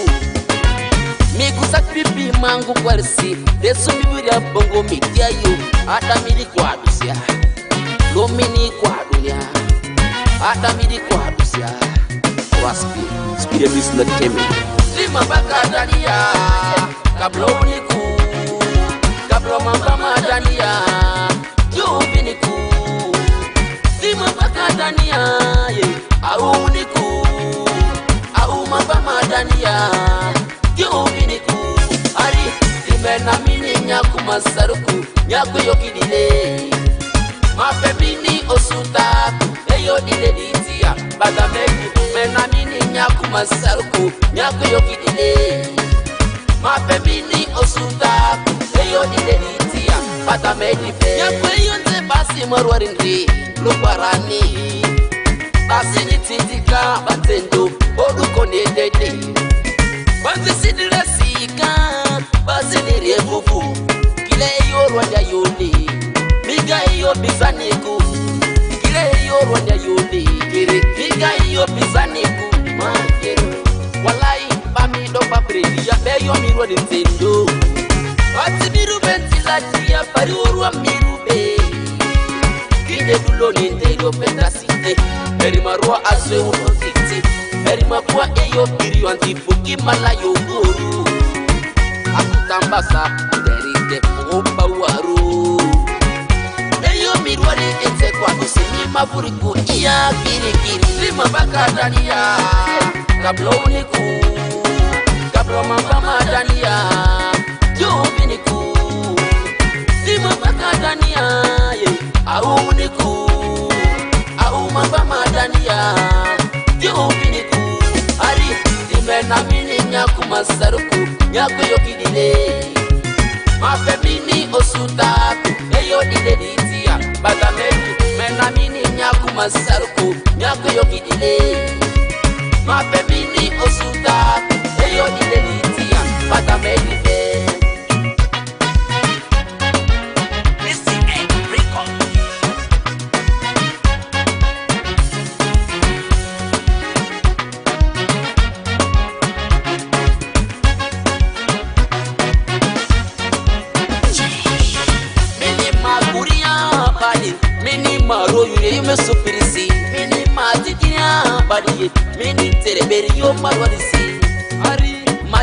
mi kusak pipi mangu kwarsi desu mi buria bongo mi tiayo ata mi di kwa dusia lo mini kwa dunia ata mi di kwa dusia raspi spire bis na teme lima baka dania kablo niku kablo mama dania Jubiniku, lima bakadania, auniku, aumabama dania, Jubiniku, ari, imena mini nyaku masaruku, nyaku yokidile, mapebini osutaku, eyo dile ditia, badameki, imena mini nyaku masaruku, nyaku yokidile, mapebini osutaku, eyo dile ditia, badameki, nyakwe yonze basi marwarindi, lubarani, basi nititika, batendo, oduko nedede, banzi sidile sika, basi nirevuvu, kile iyo rwanda yoni, miga iyo bizaniku, kile iyo rwanda yoni, miga iyo bizaniku, makero, walai, bamido babredi, ya beyo mirwa nintendo, bati miru ventilatia, pari urwa mirube, kine dulo nintendo petasite, erima rwa azwe unotite, erima kwa eyo biri antifuki malayo guru, akutambasa, derite upa waru, eyo mirwari ete kwa usimi mavuriku, iya kiri kiri, lima baka dania, kablo uniku, kablo mambama dania, Jubiniku, lima bakadania, auniku, aumabama dania, Jubiniku, ari, imena mini nyaku masaruku, nyaku yokidile, mapebini osutaku, eyo dile ditia, badameki, mena mini nyaku masaruku, nyaku yokidile, mapebini osutaku, eyo dile ditia,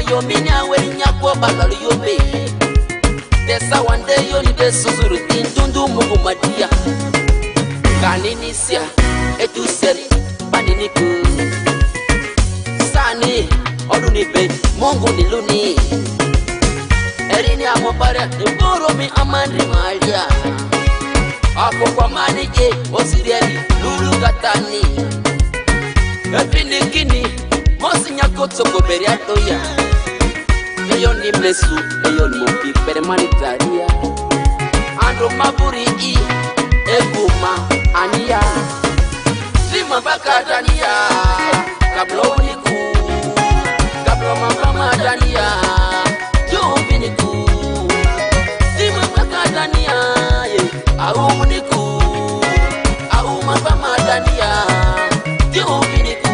yo minya wenya kwa balalu yo be. Desa one day yo ni besuzuru tintundu mugu madia. Kanini sia etu seri panini ku. Sani oduni be Mungu ni luni. Erini amobare ni boro mi amandri malia. Ako kwa manije osirieli lulu gatani. Epini kini mosi nyako toko beri atoya. Eyo ni mesu, eyo ni mopi permanitaria. Ando maburi i, eguma ania. Lima baka dania, kablo niku. Kablo mama dania, jumbi niku. Lima baka dania, au niku. Au mama dania, jumbi niku.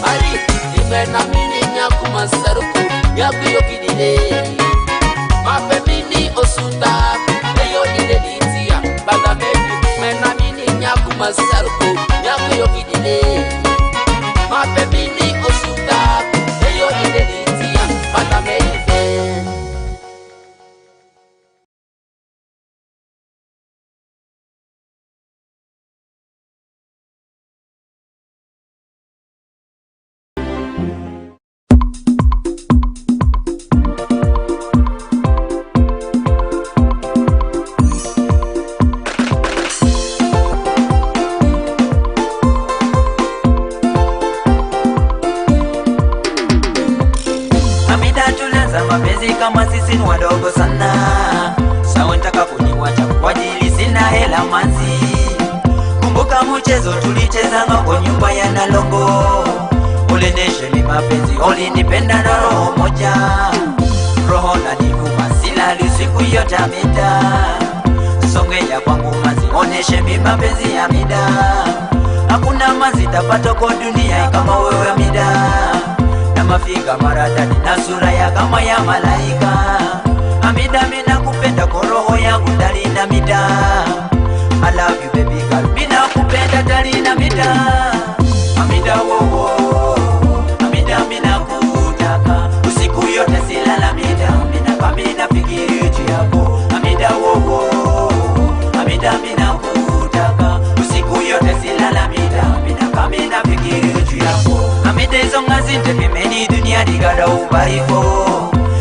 Ali, imena mini nyaku masaruku. Yaku yokidile mapemini osuta eyo dile ditia baga mebi mena mini nyaku masaruko yaku yokidile mapemini osuta eyo dile ditia baga mebi kama sisi ni wadogo sana. Sawa nitaka kuniwacha kwa ajili sina hela manzi. Kumbuka mchezo tulicheza kwa nyumba ya Nalongo. Ulineshe ni mapenzi, ulinipenda na roho moja. Roho na nikuma silali siku yote mida. Songea kwangu mazi, oneshe mi mapenzi ya mida. Hakuna mazi tapata kwa dunia kama wewe mida. Na mafika maradani na sura ya kama ya malaika. Amida mina kupenda kwa roho yangu ndani na mida. I love you baby girl, mina kupenda ndani na mida. Amida wowo, Amida mina kutaka. Usiku yote silala mida, mina kamina fikiri juu yako. Amida wowo, Amida mina kutaka. Usiku yote silala mida, mina kamina fikiri juu yako. Amida hizo ngazinte pimeni dunia digada ubariko.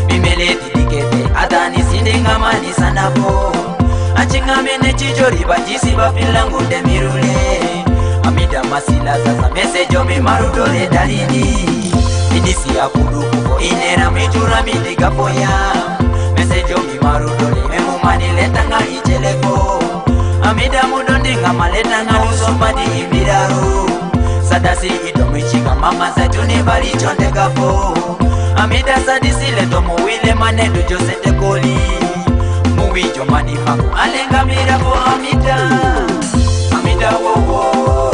Mimeleti dikete adani sindinga mani sanapo. Achinga mene chichori bajisi bafilangu demirule. Amida masila sasa mesejo mi marudole dalini. Idisi ya kudukuko inera mijura midiga poya. Mesejo mi marudole memumani letanga icheleko. Amida mudondinga maletanga usombadi imiraru. Sadasi idomichika mama zatuni bari chonde gapo. Amida sadisi leto muwile manedu josete koli. Muwijo mani mangu alenga mirabo Amida. Amida wowo,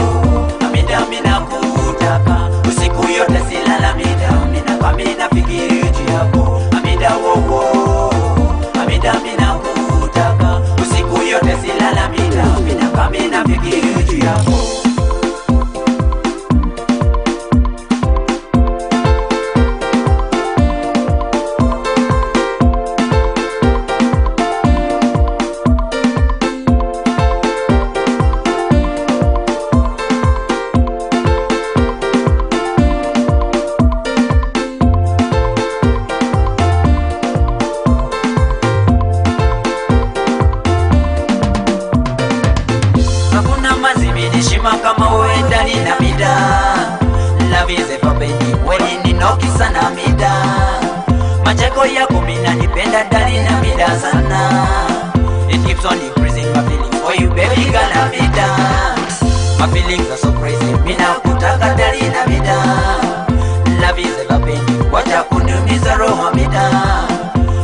Amida mina kutaka. Usiku yote silala Amida, mina kamina fikiri juu yako. Amida wowo, Amida mina kutaka. Usiku yote silala Amida, mina kamina fikiri juu yako. Kama uenda ni na mida. Love is ever baby, weni ni noki sana Amida. Macheko yako mina nipenda dali na mida sana. It keeps on increasing my feelings for you baby girl Amida. My feelings are so crazy, mina kutaka dali na mida. Love is ever baby, wacha kundumiza roho Amida.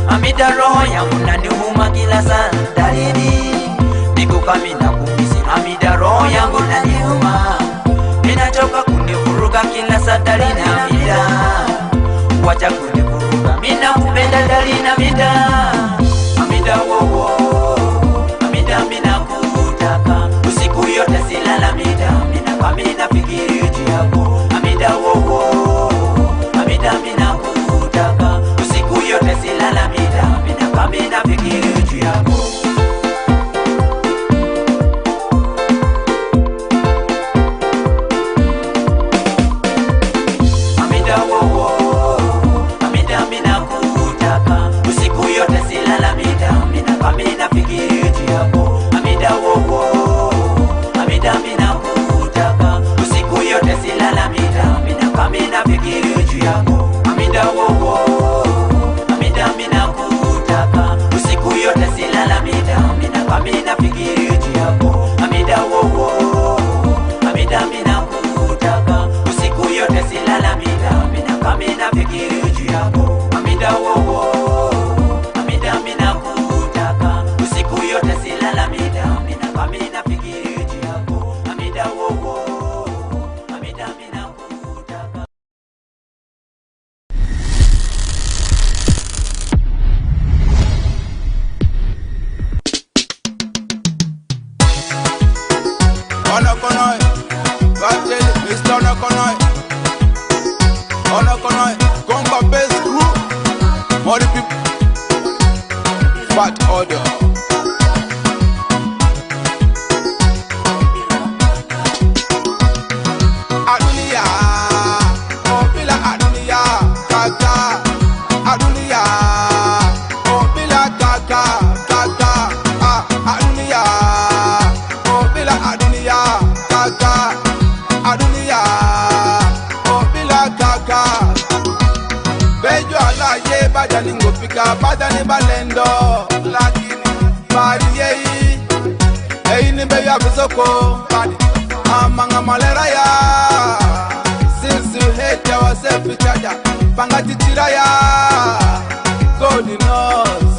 Amida roho yangu naniuma kila saa dalini. Niku kamina kumisi Amida roho yangu naniuma. Minachoka kunivuruga kila saa dalini Amida. Wacha kunivuruga, mina kupenda dalini Amida. Amida wowo, Amida mina kutaka. Usiku yote silala Amida, mina kamina fikiri juu yako. Amida wowo, Amida mina kutaka. nafikiri juu yako. Amida wowo, Amida mina kutaka, usiku yote silala Amida, mina nafikiri juu yako. Amida wowo, Amida mina kutaka, usiku yote silala Amida, mina nafikiri juu yako. Amida wowo, Amida mina kutaka, usiku yote silala Amida, mina nafikiri juu yako. Amida wowo, Amida mina kutaka, usiku yote silala Amida, mina nafikiri juu yako. Amida wowo, Amida mina kutaka, usiku yote silala Amida, mina nafikiri juu yako. Amida wowo, Amida mina kutaka. Onokonoi, Bajeli, Mr. Onokonoi, Onokonoi, Comba Bass Crew, Mori people, Fat Order. Adunia, Opila Adunia, Kaka, Adunia, Opila Kaka, Kaka, Adunia, Opila Adunia, Kaka, Adunia, Opila Kaka. Bejo alaye badani ngopika, badani balendo, lakini badi yeyi, eyi ni beyo abisoko, badi. Amanga malera ya, since you hate yourself each other, pangati chiraya. God knows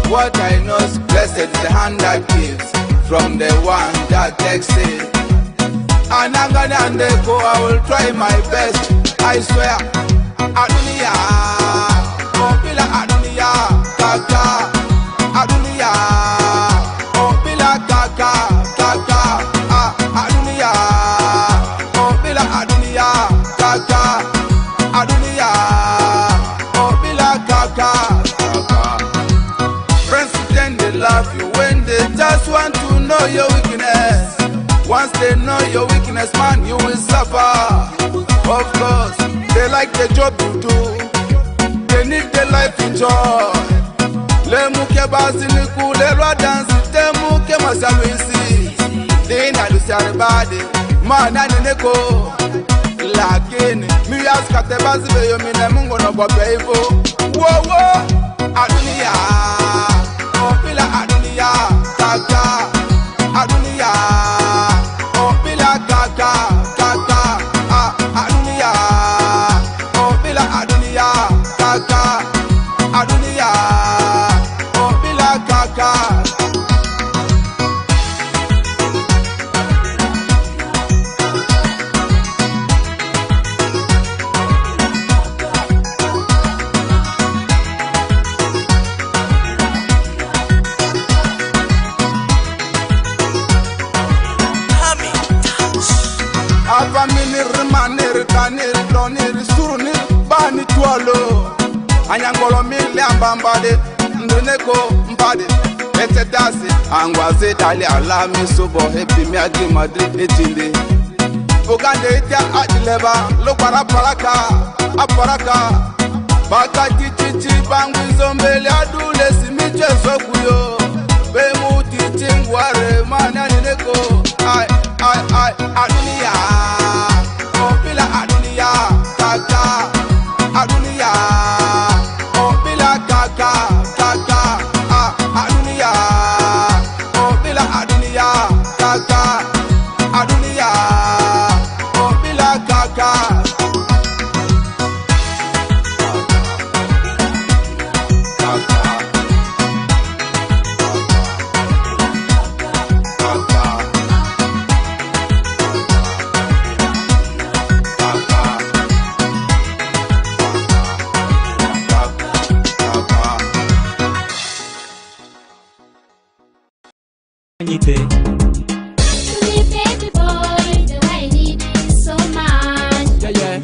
what I know. Blessed is the hand that gives from the one that takes it. Anangani andeko, I will try my best, I swear. Adunia, Opila Adunia, Kaka, Adunia, Opila Kaka, Kaka, Adunia, Opila Adunia, Kaka, Adunia, Opila Kaka, Kaka. Friends pretend they love you when they just want to know your weakness. Once they know your weakness, man, you will suffer. Of course, they like the job you do. They need their life enjoy. Le muke basi ni kule lwa dance, te muke masaluisi. Dina lusiare badi, mana neneko. Lakini, mi yaskate basi beyo mine mungo no bobe ivo. Wo wo, adunia, Opila Adunia, Kaka, Adunia, Opila Kaka, Kaka, Adunia, Opila Adunia, Kaka, Adunia, Opila Kaka. Avaminir, manir, kanir, donir, surunir, bani tualo. Anyangolo mille ambambade, nduneko mbade. Ete dasi, angwaze dali alami subo, hepi miagi madrid etinde. Bugande itia adileba, lokwara paraka, aparaka. Baka titichi bangu zombele adule simiche zokuyo. Bemu titi ngware, manya nineko, ai, adunia. Opila Adunia, Kaka, Adunia, Opila Kaka, Kaka, Adunia, Opila Adunia, Kaka, Adunia, Opila Kaka. Anything. Baby boy, the way I need you so much.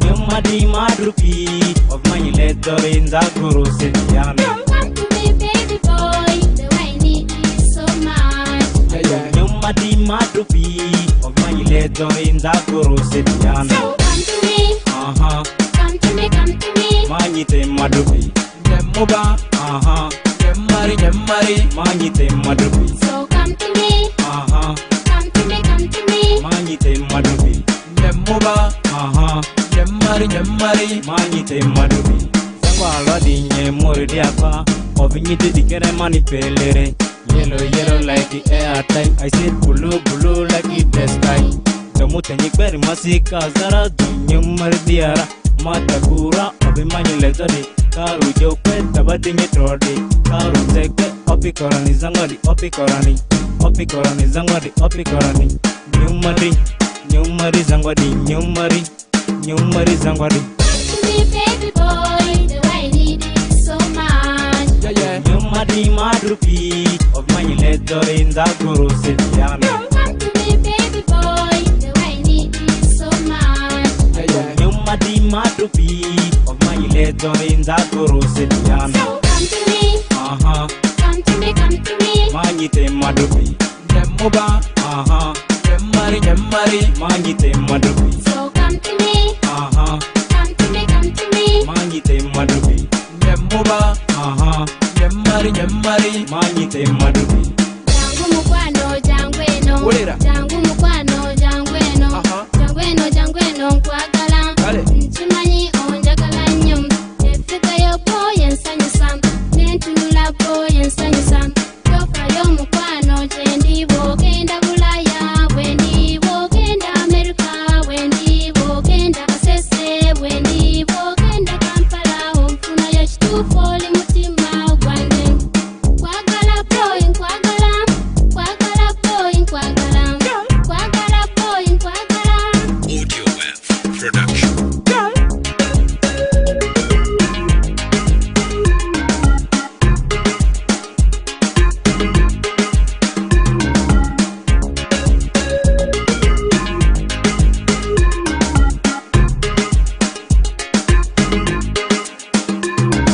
You're my madrupi of my letter in the guru. Come back to me, baby boy. madrupi of my leather in the guru setiana. So come to me, come to me, come to me. Manite madrupi, Demoba, Jemmari, manite madrupi. So come to me, come to me, come to me. Manite madrupi, Demoba, Jemmari, manite madrupi. Sangwa lodi nye mori diapa, ovinyite dikere mani pelere. Yellow like the air time. I said blue like the sky. The mutanyik beri masika zara dunyumari diara. Matakura obimanyi lezodi. Karu joke tabati nyetrodi. Karu teke opikorani zangwadi opikorani. Opikorani zangwadi opikorani. Nyumari zangwadi nyumari zangwadi. Sweet baby boy, the way I need it so much. Nyumari madrupi of my leather in the guru setiana. Come to me, baby boy, the way I need it so much. Nyumari madrupi of my leather in the guru setiana. So come to me, come to me, come to me. Manite madrupi, Demoba, Jemmari, manite madrupi. So come to me, come to me, come to me. Manite madrupi, Demoba, Jemmari, manite madrupi. Jangu mukwano, jangweno. Wulira. Jangu mukwano, jangweno. Jangweno, nkwagala. Nchimanyi onjagala nnyo. Efikayo po yensanyusa. Nentunula po yensanyusa. Tofayo mukwano, kyendibo genda Bulaya. Bwendibo genda Amerika. Bwendibo genda Kasese. Bwendibo genda Kampala. Onfunayo kituufu oli mutima gwange. Kwagala boy, kwagala. Kwagala boy, kwagala. Kwagala boy, kwagala. Audio Web Production.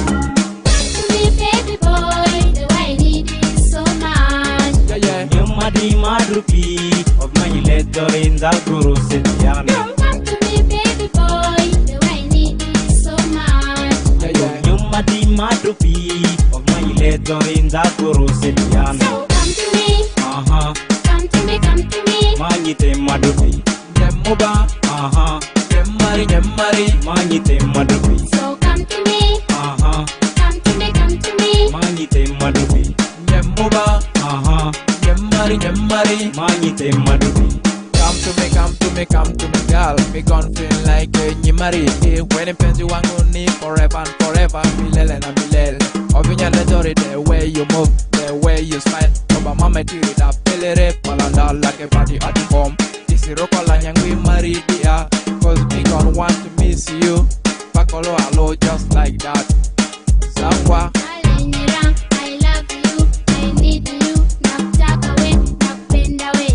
Sweet baby boy, the way I need it so much. Nyumari madrupi of my leather in the guru setiana. Come to me, baby boy, the way I need it so much. Nyumari madrupi of my leather in the guru setiana. So come to me, come to me, come to me. Manite madrupi, Demoba, Jemmari, manite madrupi. So come to me, come to me, come to me. Manite madrupi, Demoba, Jemmari, manite madrupi. Come to me, girl. Me gon' feel like a nyimari. When it pens you want to need forever and forever. Milele na milele. Ovinya letori, the way you move, the way you smile. Oba mama tiri da pelere, palanda like a party at home. Isi roko la nyangwi mari dia. Cause me gon' want to miss you. Pakolo alo just like that. Sangwa. Alenyera, I love you, I need you. Nakutaka we, nakupenda we.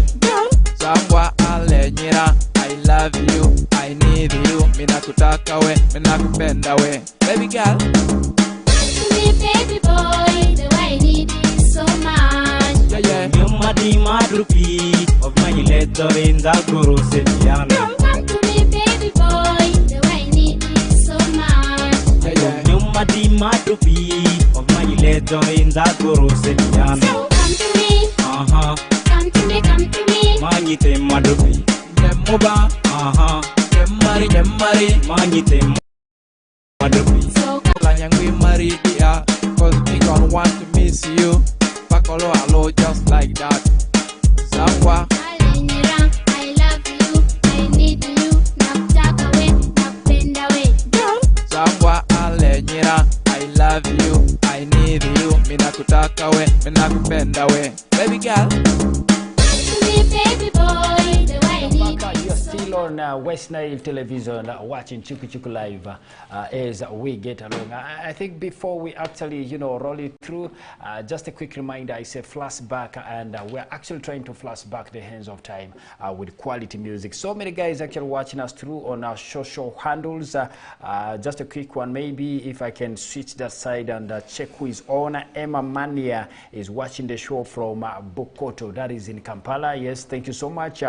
Sangwa alenyera, I love you, I need you. Mina kutaka we, mina kupenda we. Baby girl. Sweet baby boy, the way I need it so much. Nyumari madrupi of my leather in the guru setiana. Come to me, baby boy, the way I need it so much. Nyumari madrupi of my leather in the guru setiana. So come to me, come to me, come to me. Manite madrupi, Demoba, Jemmari, manite madrupi. So la nyangwi mari dia. Cause me gon' want to miss you. Pakolo alo just like that. Sangwa. Alenyera, I love you, I need you. Nakutaka we, nakupenda we. Sangwa alenyera, I love you, I need you. Mina kutaka we, mina kupenda we. Baby girl. Sweet baby boy, the way You're still on West Nile Television watching Chuku Chuku Live as we get along. I think before we actually, roll it through, just a quick reminder, I say flashback, and we're actually trying to flash back the hands of time with quality music. So many guys actually watching us through on our social handles. Just a quick one, maybe if I can switch that side and check who is on. Emma Mania is watching the show from Bokoto, that is in Kampala. Yes, thank you so much.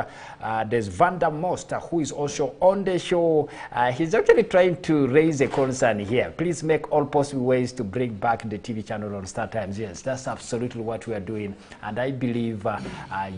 There's Vanda Most, who is also on the show. He's actually trying to raise a concern here. Please make all possible ways to bring back the TV channel on Star Times. Yes, that's absolutely what we are doing, and I believe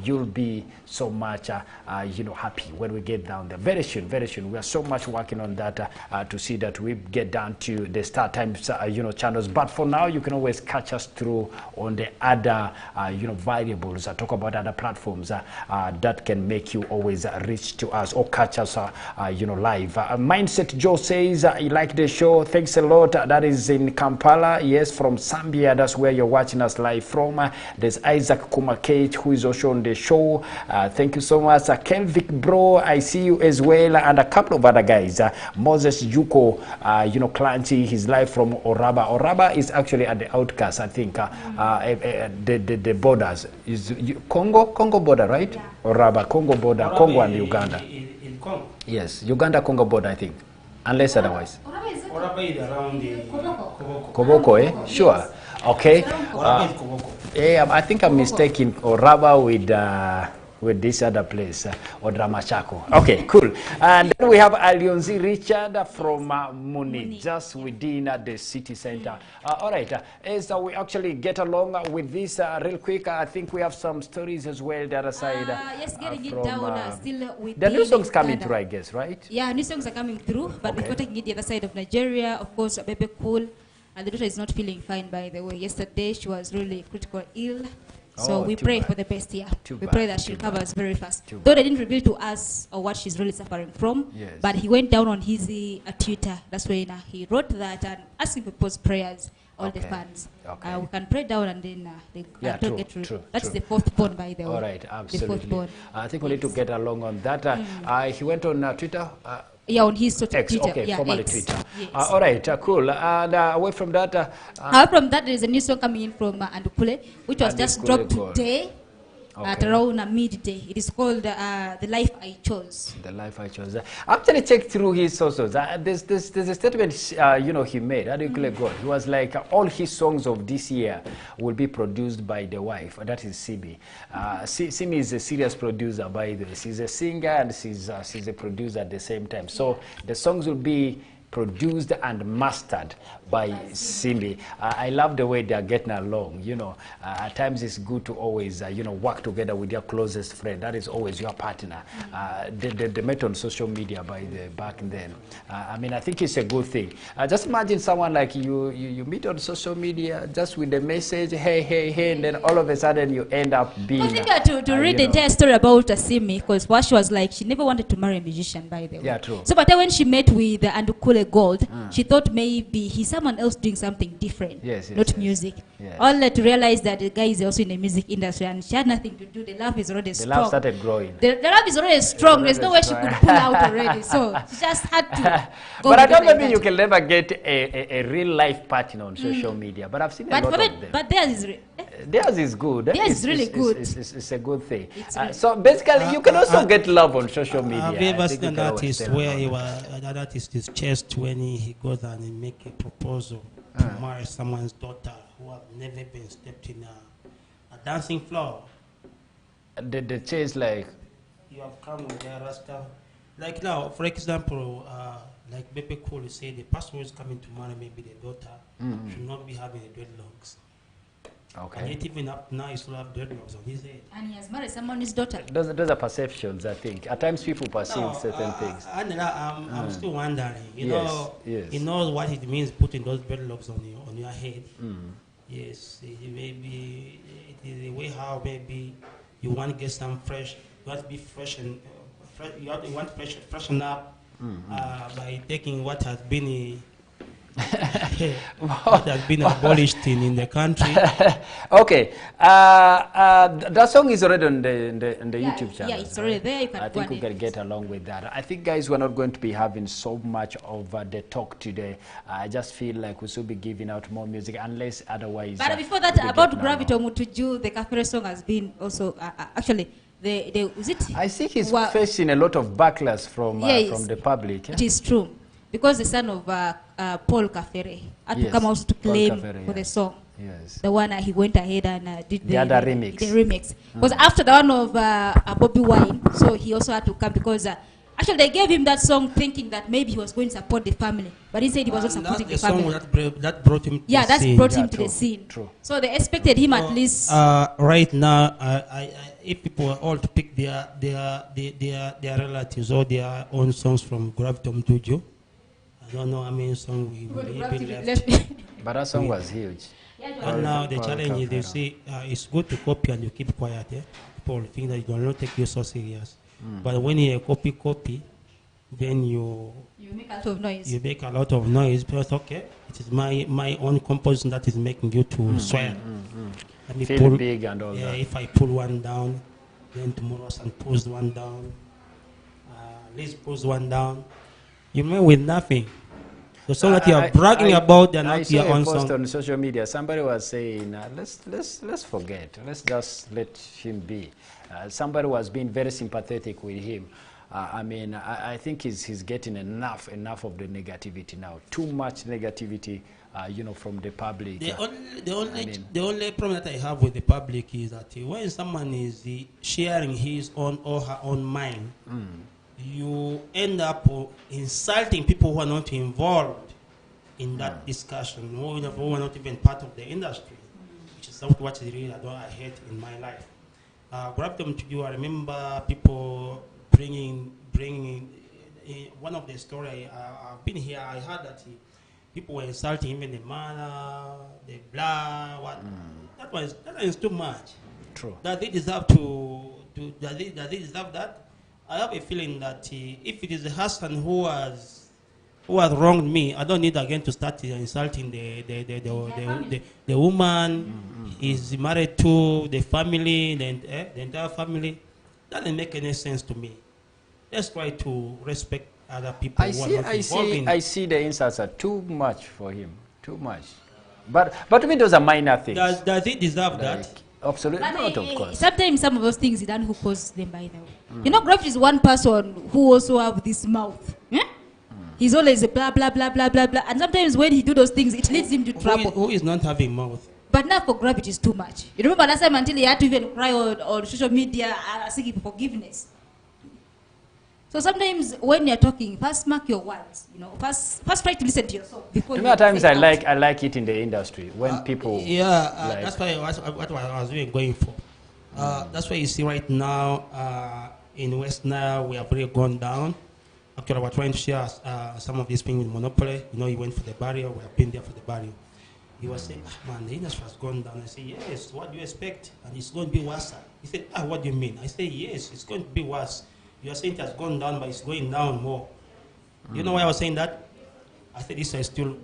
you'll be so much, happy when we get down there. Very soon, very soon. We are so much working on that to see that we get down to the Star Times, channels. But for now, you can always catch us through on the other, variables. I talk about other platforms that can make you always reach to us or catch us, live. Mindset Joe says you like the show. Thanks a lot. That is in Kampala. Yes, from Zambia. That's where you're watching us live from. There's Isaac Kumakate, who is also on the show. Thank you so much. Kelvic Bro, I see you as well, and a couple of other guys. Moses Yuko, Clancy, he's live from Oraba. Oraba is actually at the outcast, I think. The borders is Congo border, right? Yeah. Oraba, Congo border, Oraba Congo and Uganda. In Congo? Yes, Uganda-Congo border, I think, unless otherwise. Oraba is around the Koboko, eh? Sure. Okay. Yeah, I think I'm mistaking Oraba with this other place, Odramachako. Okay, cool. And then we have Alionzi Richard from Muni, just within the city center. All right, as we actually get along with this real quick, I think we have some stories as well the other side. Yes, getting it down still with the new songs coming through, I guess, right? Yeah, new songs are coming through, but before taking it the other side of Nigeria, of course, Bebe Cool, and the daughter is not feeling fine, by the way. Yesterday, she was really critical ill. So we pray for the best here. We pray that she recovers very fast. Though they didn't reveal to us or what she's really suffering from, but he went down on his Twitter. That's when he wrote that and asking people's prayers, all the fans. We can pray down and then they get through. That's the fourth born, by the way. All right, absolutely. I think we need to get along on that. He went on Twitter. Yeah, on his Twitter. Okay, yeah, formerly Twitter. Yes. All right, cool. And away from that... there is a new song coming in from Andukule, which was just dropped today at around midday. It is called The Life I Chose. The Life I Chose. Actually, check through his sources. There's a statement, he made. Andukule God. He was like, all his songs of this year will be produced by the wife. That is Simi. Simi is a serious producer, by the way. She's a singer and she's a producer at the same time. So the songs will be produced and mastered by Simi. I love the way they are getting along. At times it's good to always, work together with your closest friend. That is always your partner. They met on social media back then. I think it's a good thing. Just imagine someone like you meet on social media just with the message, hey, and then all of a sudden you end up being... I think to read the entire story about Simi, because what she was like, she never wanted to marry a musician, by the way. Yeah, true. So, but then when she met with Andukule Gold, she thought maybe he's someone else doing something different, not music. Yes. Only to realize that the guy is also in the music industry and she had nothing to do. The love is already strong. The love started growing. The love is already strong. There's no way she could pull out already. So she just had to go. But I don't maybe you can never get a real life partner on social media. But I've seen a lot of them. But theirs is good. Theirs is really good. It's a good thing. So basically, you can also get love on social media. Have you ever seen an artist where an artist is chased when he goes and he make a proposal to marry someone's daughter who have never been stepped in a dancing floor? The chase, like... You have come with their rasta. Like now, for example, like Bebe Cool say, the person who is coming to marry maybe the daughter should not be having the dreadlocks. Okay. And yet even up now, he still have dreadlocks on his head. And he has married someone's daughter. Those are perceptions, I think. At times people perceive certain things. I'm still wondering. He knows what it means putting those dreadlocks on your head. Yes, maybe it is a way how maybe you want to get some fresh. You want to be fresh and you want to freshen up by taking what has been That has been abolished in the country. Okay, that song is already on the YouTube channel. Yeah, it's already there. You can I think we can get along with that. I think, guys, we're not going to be having so much of the talk today. I just feel like we should be giving out more music unless otherwise. But before that, about Gravito Mutuju, the Kafere song has been also actually. Is it? I think he's facing a lot of backlash from the public. Yeah? It is true, because the son of Paul Kafere had to come out to claim for the song. Yes. The one he went ahead and did the other remix. The remix. Because after the one of Bobby Wine, so he also had to come because actually they gave him that song thinking that maybe he was going to support the family, but he said he was not supporting the family. That brought him to the scene. That's brought him to the scene. True. So they expected him at least. Right now, if people are all to pick their relatives or their own songs from Gravito Mutuju, I don't know how many songs we will be left. But that song was huge. And now the challenge is they say it's good to copy and you keep quiet. Yeah? People think that you do not take you so serious. But when you copy, then you make a lot of noise. You make a lot of noise because it is my own composition that is making you to swear. Let me feel big and all that. If I pull one down, then tomorrow and pulls one down. Liz pulls one down. You remain with nothing. The song that you are bragging about, they're not your own song. I saw a post on social media. Somebody was saying, let's forget. Let's just let him be. Somebody was being very sympathetic with him. I mean, I think he's getting enough of the negativity now. Too much negativity, from the public. The only problem that I have with the public is that when someone is sharing his own or her own mind, you end up insulting people who are not involved in that discussion, who are not even part of the industry, which is not what really I hate in my life. Gravito Mutuju, I remember people bringing one of the story. I've been here. I heard that people were insulting even the mother, the blah. What? That is too much. True. Does they deserve does they deserve that? I have a feeling that if it is the husband who has wronged me, I don't need again to start insulting the woman. Is married to the family, the entire family. Doesn't make any sense to me. Let's try to respect other people. I see the insults are too much for him. Too much. But to me, those are minor things. Does he deserve that? Absolutely not, of course. Sometimes some of those things, Dan, who causes them by now. Gravito is one person who also have this mouth. He's always a blah, blah, blah, blah, blah, blah. And sometimes when he do those things, it leads him to trouble. Who is not having mouth? But now for Gravito is too much. You remember last time until he had to even cry on social media asking forgiveness. So sometimes when you're talking, first mark your words. First try to listen to yourself before. At times I like it in the industry when people. That's why what I was really going for. That's why you see right now in West Nile we have really gone down. Actually, we're trying to share some of these things with Monopoly. He went for the barrier. We have been there for the barrier. He was saying, man, the industry has gone down. I said, yes, what do you expect? And it's going to be worse. He said, what do you mean? I said, yes, it's going to be worse. You are saying it has gone down, but it's going down more. You know why I was saying that? I said, these are still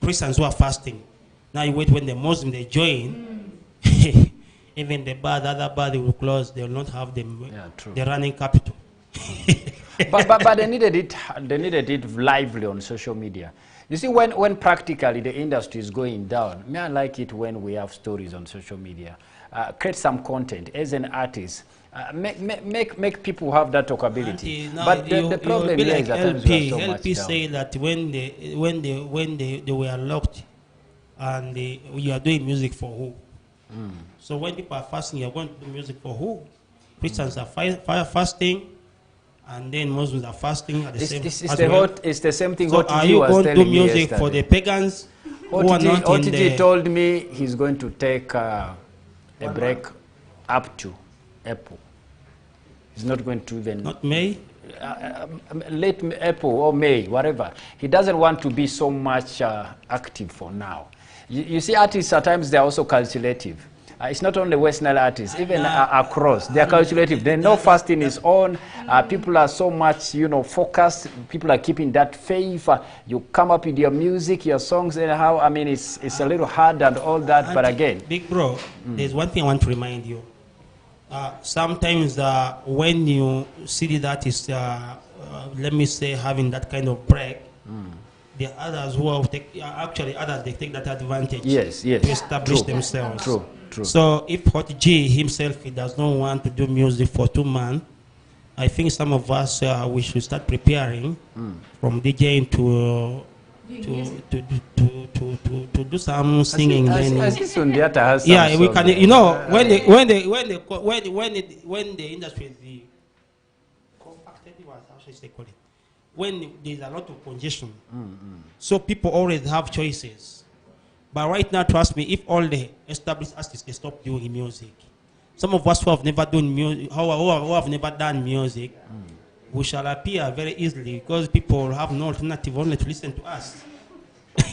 Christians who are fasting. Now you wait when the Muslims, they join. Even the other bar, they will close. They will not have the running capital. but they needed it lively on social media. You see, when practically the industry is going down, I like it when we have stories on social media. Create some content as an artist. Make people have that talkability. But the problem is that LP say that when they were locked and you are doing music for who? So when people are fasting, you are going to do music for who? Christians are fasting. And then Muslims are fasting at the same time. It's the same thing. So are you going to do music for the pagans who are not in the... OTG told me he's going to take a break up to April. He's not going to even... Not May? Late April or May, whatever. He doesn't want to be so much active for now. You see, artists at times they're also calculative. it's not only West Nile artists, even across. They are calculative. They know fasting is on. People are so much, focused. People are keeping that faith. You come up with your music, your songs, and how, I mean, it's a little hard and all that, but again. Big bro, there's one thing I want to remind you. Sometimes when you see that is, let me say, having that kind of break, the others who have they take that advantage to establish themselves. True. So if Hot G himself he does not want to do music for 2 months, I think some of us we should start preparing from DJing to do some singing. I see Sundiata has some yeah, we can. You know, when the industry is how should I call it? When there's a lot of congestion, so people always have choices. But right now, trust me, if all the established artists they stop doing music, some of us who have never done music, who have never done music, we shall appear very easily because people have no alternative only to listen to us.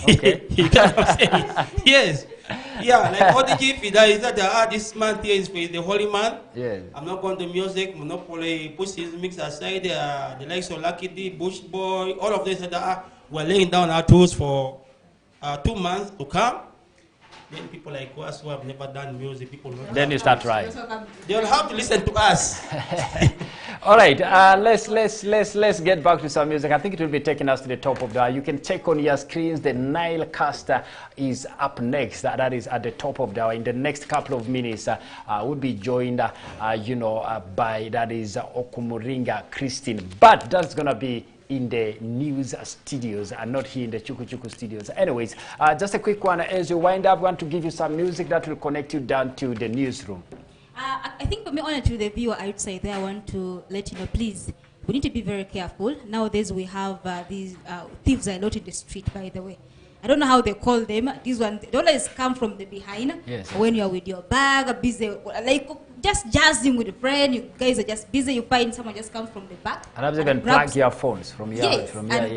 Okay. You get what I'm saying? Yes. Yeah, like ODG, is that this man here is the holy man. Yeah. I'm not going to music, Monopoly, push his mix aside, the likes of Lucky D, Bush Boy, all of this, we're laying down our tools for 2 months to come. Then people like us who have never done music, then you start right. They'll have to listen to us. All right, let's get back to some music. I think it will be taking us to the top of the hour. You can check on your screens. The Nile Caster is up next. That is at the top of the hour. In the next couple of minutes, we'll be joined, by that is Okumuringa Christine. But that's gonna be in the news studios and not here in the Chuku Chuku studios. Anyways, just a quick one as you wind up. I want to give you some music that will connect you down to the newsroom. I think for me, honor to the viewer outside there, I want to let you know, please, we need to be very careful. Nowadays, we have these thieves are a lot in the street, by the way. I don't know how they call them. These ones, they always come from the behind. Yes. When you're with your bag, busy, like just jazzing with a friend, you guys are just busy, you find someone just comes from the back. And you can plug your phones from your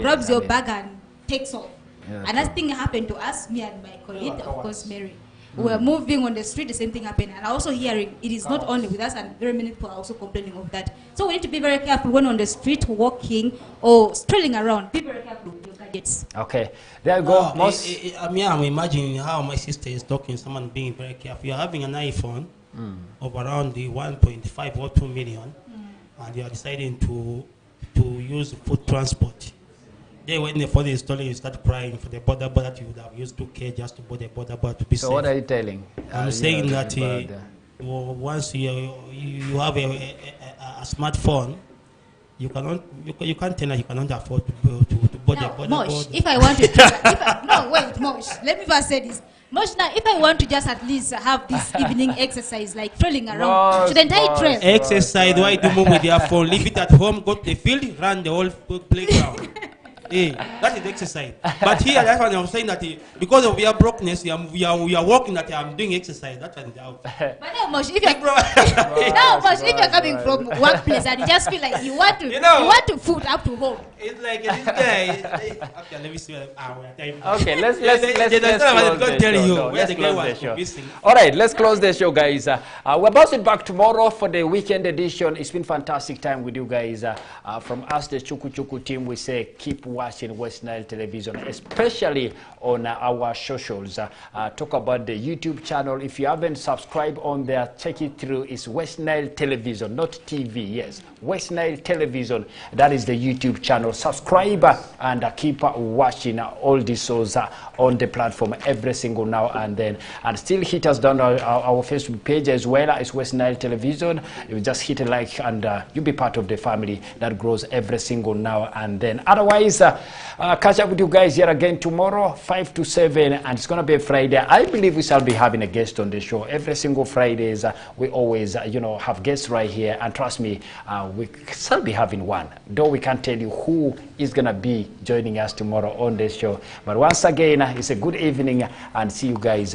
grabs your bag and takes off. Yeah, and that thing happened to us, me and my colleague, of course, Mary. We were moving on the street, the same thing happened. And also hearing, it is not only with us, and very many people are also complaining of that. So we need to be very careful when on the street, walking or strolling around. Be very careful with your gadgets. Okay, there you go. I'm imagining how my sister is talking, someone being very careful. You're having an iPhone of around the 1.5 or 2 million, and you are deciding to use food transport. Then when the phone is stolen, you start crying for the border that you would have used 2K just to board the border to be safe. So what are you telling? I'm saying that once you have a smartphone, you can't tell that you cannot afford to board the border. Mosh, if I want to, no, wait, Mosh, let me first say this. Mosh, now, if I want to just at least have this evening exercise, like trailing around, shouldn't I trail? Exercise, why do you move with your phone? Leave it at home, go to the field, run the whole playground. Hey, that is exercise. But here, that's why I'm saying that because of your brokenness, we are working that I'm doing exercise. That's why out. But now, Mosh, if you're coming from workplace and you just feel like you want to food up to home. It's like this guy. Okay, let me see. Okay, let's close the show. All right, let's close the show, guys. We're bouncing back tomorrow for the weekend edition. It's been fantastic time with you guys. From us, the Chuku Chuku team, we say keep watching West Nile Television, especially on our socials. Talk about the YouTube channel. If you haven't subscribed on there, check it through. It's West Nile Television, not TV. Yes, West Nile Television. That is the YouTube channel. Subscribe and keep watching all these shows on the platform every single now and then. And still hit us down our Facebook page as well. It's West Nile Television. You just hit a like and you'll be part of the family that grows every single now and then. Otherwise, catch up with you guys here again tomorrow, 5 to 7, and it's going to be a Friday. I believe we shall be having a guest on the show. Every single Fridays, we always, have guests right here, and trust me, we shall be having one. Though we can't tell you who is going to be joining us tomorrow on this show. But once again, it's a good evening, and see you guys